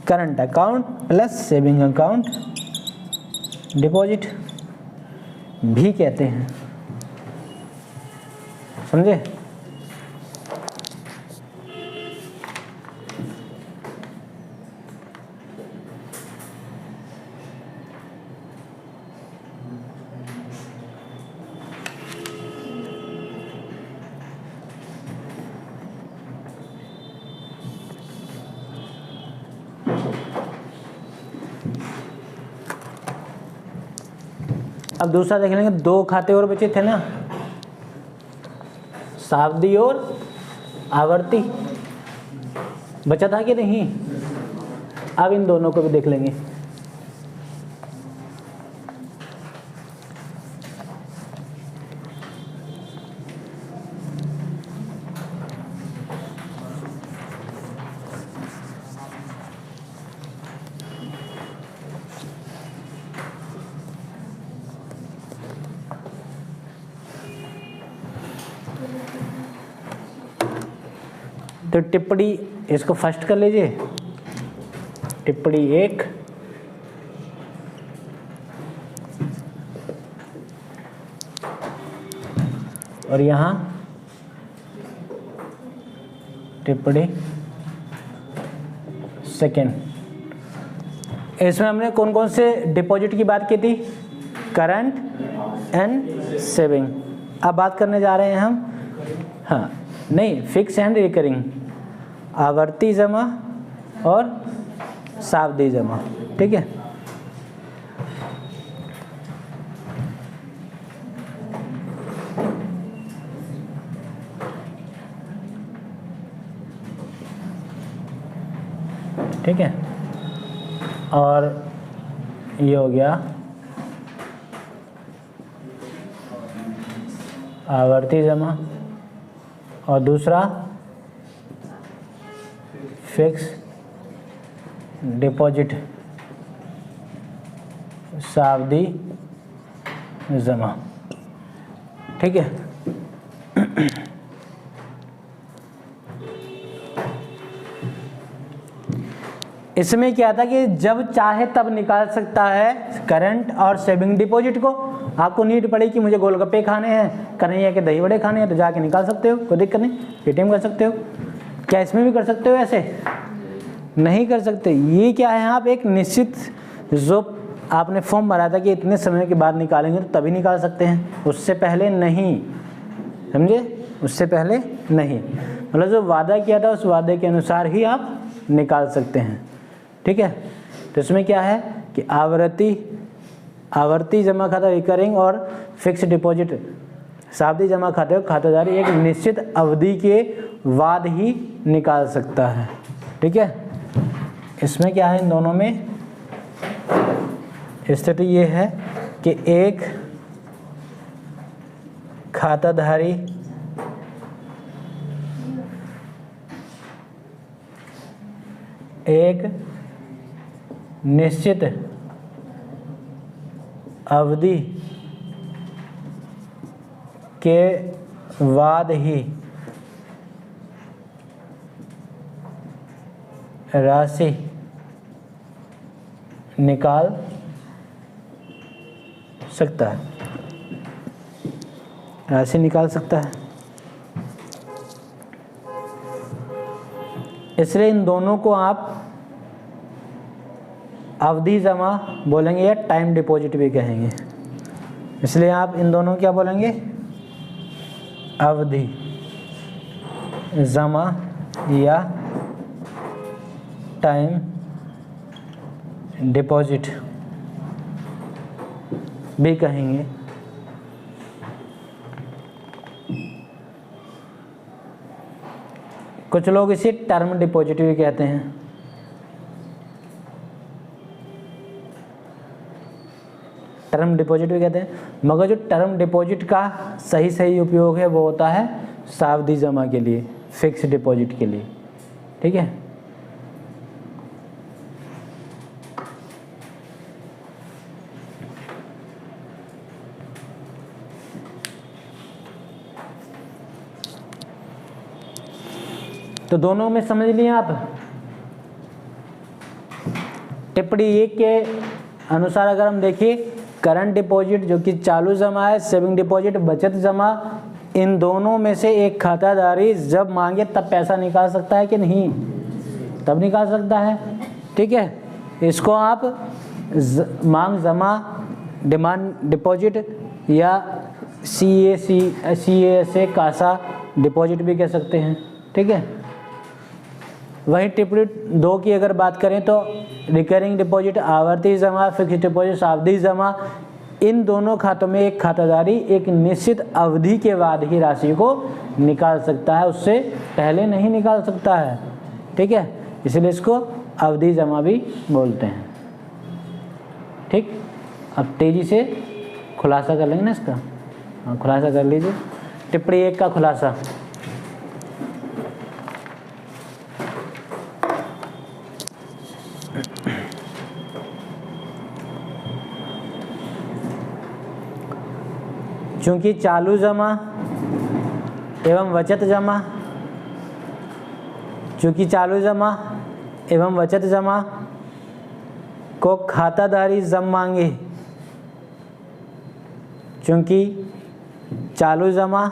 current account plus saving account deposit भी कहते हैं, समझे। अब दूसरा देख लेंगे, दो खाते और बचे थे ना, सावधि और आवर्ती, बचा था कि नहीं। अब इन दोनों को भी देख लेंगे। तो टिप्पणी इसको फर्स्ट कर लीजिए, टिप्पणी 1, और यहाँ टिप्पणी सेकेंड। इसमें हमने कौन कौन से डिपॉजिट की बात की थी, करंट एंड सेविंग। अब बात करने जा रहे हैं हम, हाँ नहीं, फिक्स एंड रिकरिंग, आवर्ती जमा और सावधि जमा, ठीक है। ठीक है, और ये हो गया आवर्ती जमा, और दूसरा फिक्स डिपॉजिट सावधि जमा, ठीक है। इसमें क्या था कि जब चाहे तब निकाल सकता है करंट और सेविंग डिपॉजिट को। आपको नीड पड़ी कि मुझे गोलगप्पे खाने हैं, कन्हैया के दही बड़े खाने हैं, तो जाके निकाल सकते हो, कोई दिक्कत नहीं, पेटीएम कर सकते हो। क्या इसमें भी कर सकते हो ऐसे? नहीं कर सकते। ये क्या है, आप एक निश्चित जो आपने फॉर्म भरा था कि इतने समय के बाद निकालेंगे तो तभी निकाल सकते हैं, उससे पहले नहीं, समझे, उससे पहले नहीं। मतलब जो वादा किया था उस वादे के अनुसार ही आप निकाल सकते हैं, ठीक है। तो इसमें क्या है कि आवर्ती जमा खाता रिकरिंग और फिक्स डिपॉजिट सावधि जमा खाते को खातेदारी एक निश्चित अवधि के बाद ही निकाल सकता है, ठीक है। इसमें क्या है, इन दोनों में स्थिति ये है कि एक खाताधारी एक निश्चित अवधि के बाद ही राशि निकाल सकता है, राशि निकाल सकता है। इसलिए इन दोनों को आप अवधि जमा बोलेंगे या टाइम डिपॉजिट भी कहेंगे। इसलिए आप इन दोनों क्या बोलेंगे, अवधि जमा या टाइम डिपॉजिट भी कहेंगे। कुछ लोग इसे टर्म डिपॉजिट भी कहते हैं। टर्म डिपॉजिट भी कहते हैं, मगर जो टर्म डिपॉजिट का सही उपयोग है वो होता है सावधि जमा के लिए, फिक्स डिपॉजिट के लिए, ठीक है। तो दोनों में समझ लिए आप। टिप्पणी 1 के अनुसार अगर हम देखें, करंट डिपॉजिट जो कि चालू जमा है, सेविंग डिपॉजिट बचत जमा, इन दोनों में से एक खाताधारी जब मांगे तब पैसा निकाल सकता है कि नहीं? तब निकाल सकता है। ठीक है, इसको आप मांग जमा, डिमांड डिपॉजिट या CASA कासा डिपॉजिट भी कह सकते हैं। ठीक है, वहीं टिप्पणी 2 की अगर बात करें तो रिकरिंग डिपॉजिट, आवर्ती जमा, फिक्स्ड डिपॉजिट, सावधि जमा, इन दोनों खातों में एक खाताधारी एक निश्चित अवधि के बाद ही राशि को निकाल सकता है, उससे पहले नहीं निकाल सकता है। ठीक है, इसलिए इसको अवधि जमा भी बोलते हैं। ठीक, अब तेजी से खुलासा कर लेंगे ना इसका। हाँ, खुलासा कर लीजिए। टिप्पणी 1 का खुलासा। चूंकि चालू जमा एवं बचत जमा, चूंकि चालू जमा एवं बचत जमा को खाताधारी जब मांगे, चूंकि चालू जमा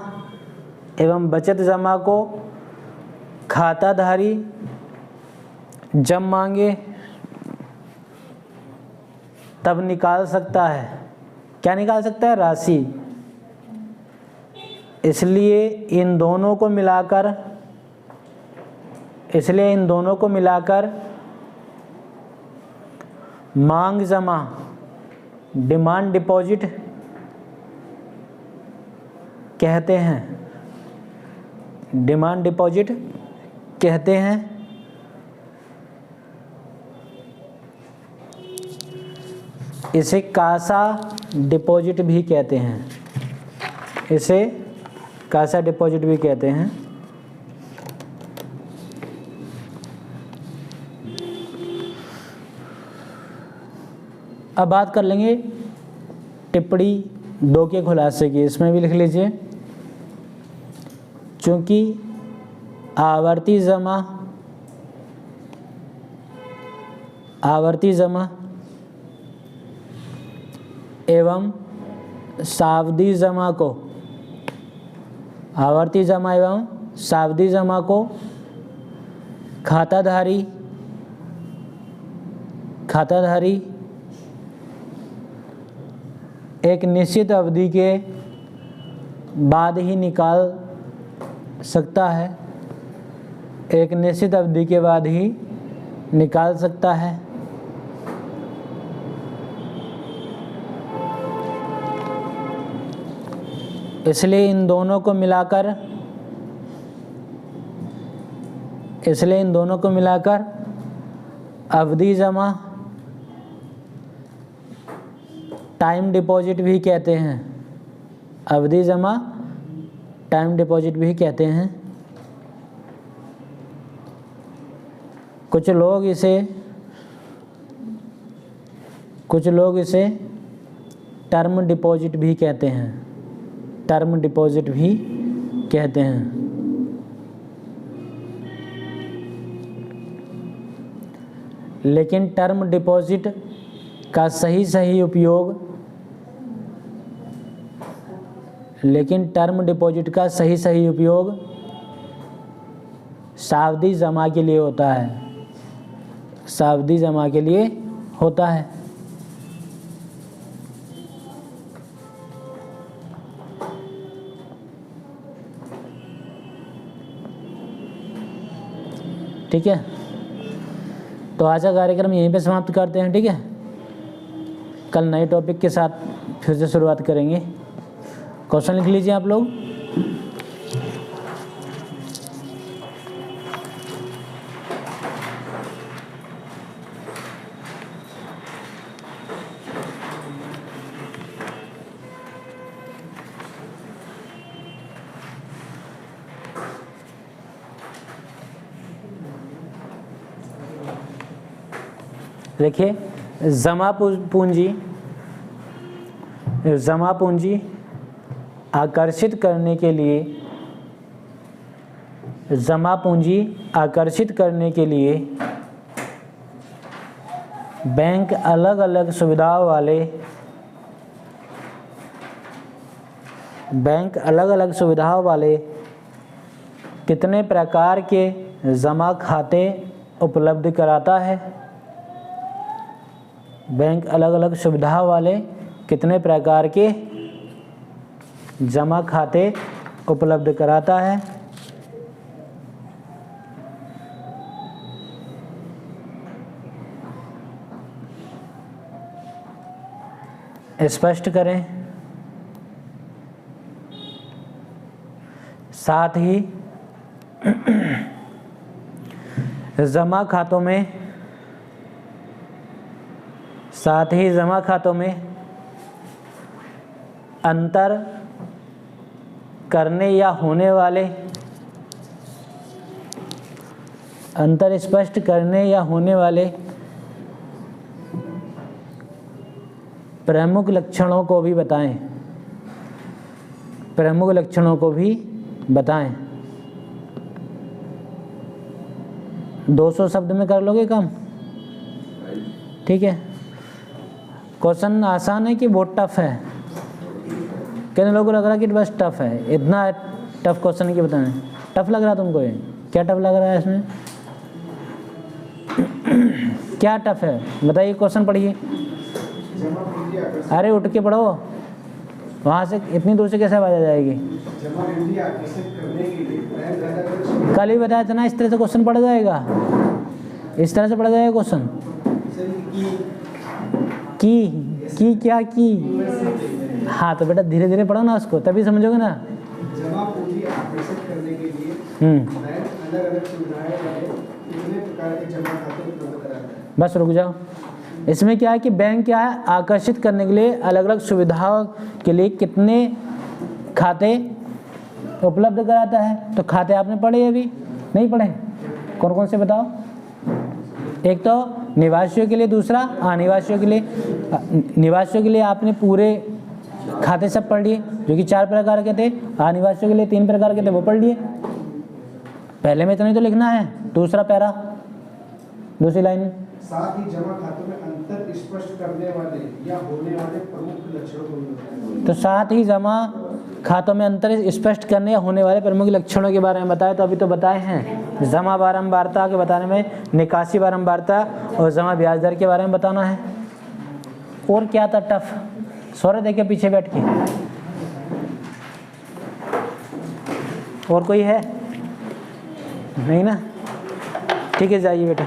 एवं बचत जमा को खाताधारी जब मांगे तब निकाल सकता है। क्या निकाल सकता है? राशि। इसलिए इन दोनों को मिलाकर मांग जमा, डिमांड डिपॉजिट कहते हैं। डिमांड डिपॉजिट कहते हैं। इसे कासा डिपॉजिट भी कहते हैं। इसे कासा डिपॉजिट भी कहते हैं। अब बात कर लेंगे टिप्पणी 2 के खुलासे की। इसमें भी लिख लीजिए, चूंकि आवर्ती जमा एवं सावधि जमा को, आवर्ती जमा एवं सावधि जमा को खाताधारी एक निश्चित अवधि के बाद ही निकाल सकता है। एक निश्चित अवधि के बाद ही निकाल सकता है। इसलिए इन दोनों को मिलाकर अवधि जमा, टाइम डिपॉजिट भी कहते हैं। अवधि जमा, टाइम डिपॉजिट भी कहते हैं। कुछ लोग इसे टर्म डिपॉजिट भी कहते हैं। टर्म डिपॉजिट भी कहते हैं। लेकिन टर्म डिपॉजिट का सही उपयोग सावधि जमा के लिए होता है। सावधि जमा के लिए होता है। ठीक है, तो आज का कार्यक्रम यहीं पे समाप्त करते हैं। ठीक है, कल नए टॉपिक के साथ फिर से शुरुआत करेंगे। क्वेश्चन लिख लीजिए आप लोग। देखिए, जमा पूंजी आकर्षित करने के लिए जमा पूंजी आकर्षित करने के लिए बैंक अलग अलग सुविधाओं वाले कितने प्रकार के जमा खाते उपलब्ध कराता है? बैंक अलग अलग सुविधाओं वाले कितने प्रकार के जमा खाते उपलब्ध कराता है? स्पष्ट करें। साथ ही जमा खातों में अंतर करने या होने वाले अंतर स्पष्ट करने या होने वाले प्रमुख लक्षणों को भी बताएं। 200 शब्द में कर लोगे काम? ठीक है। क्वेश्चन आसान है कि बहुत टफ है? कितने लोगों को लग रहा है कि बस टफ है? इतना टफ क्वेश्चन की बताएं। टफ लग रहा है तुमको? ये क्या टफ लग रहा है इसमें? क्या टफ है बताइए? क्वेश्चन पढ़िए। अरे उठ के पढ़ो, वहाँ से इतनी दूर से कैसे आवाज आ जाएगी? कल ही बताया था ना, इस तरह से क्वेश्चन पढ़ा जाएगा, इस तरह से पढ़ा जाएगा क्वेश्चन। की क्या की? हाँ तो बेटा धीरे धीरे पढ़ो ना उसको, तभी समझोगे ना। जमा पूंजी आकर्षित करने के लिए बैंक अलग अलग सुविधाएं वाले कितने प्रकार के जमा खाते उपलब्ध कराता है? बस रुक जाओ। इसमें क्या है कि बैंक क्या है, आकर्षित करने के लिए अलग अलग सुविधाओं के लिए कितने खाते उपलब्ध कराता है। तो खाते आपने पढ़े अभी नहीं पढ़े? कौन कौन से बताओ? एक तो निवासियों के लिए, दूसरा अनिवासियों के लिए। निवासियों के लिए आपने पूरे खाते सब पढ़ लिए जो कि 4 प्रकार के थे। अनिवासियों के लिए 3 प्रकार के थे, वो पढ़ लिए। पहले में इतना ही तो लिखना है। दूसरा पैरा, दूसरी लाइन। साथ ही जमा खातों में अंतर स्पष्ट करने वाले या होने वाले प्रमुख लक्षणों को भी बताएं। तो साथ ही जमा खातों में अंतर स्पष्ट करने या होने वाले प्रमुख लक्षणों के बारे में बताए। तो अभी तो बताए हैं। जमा बारंबारता के बताने में निकासी बारंबारता और जमा ब्याज दर के बारे में बताना है। और क्या था टफ? सौरभ देखिए पीछे बैठ के। और कोई है? नहीं ना? ठीक है, जाइए बेटा।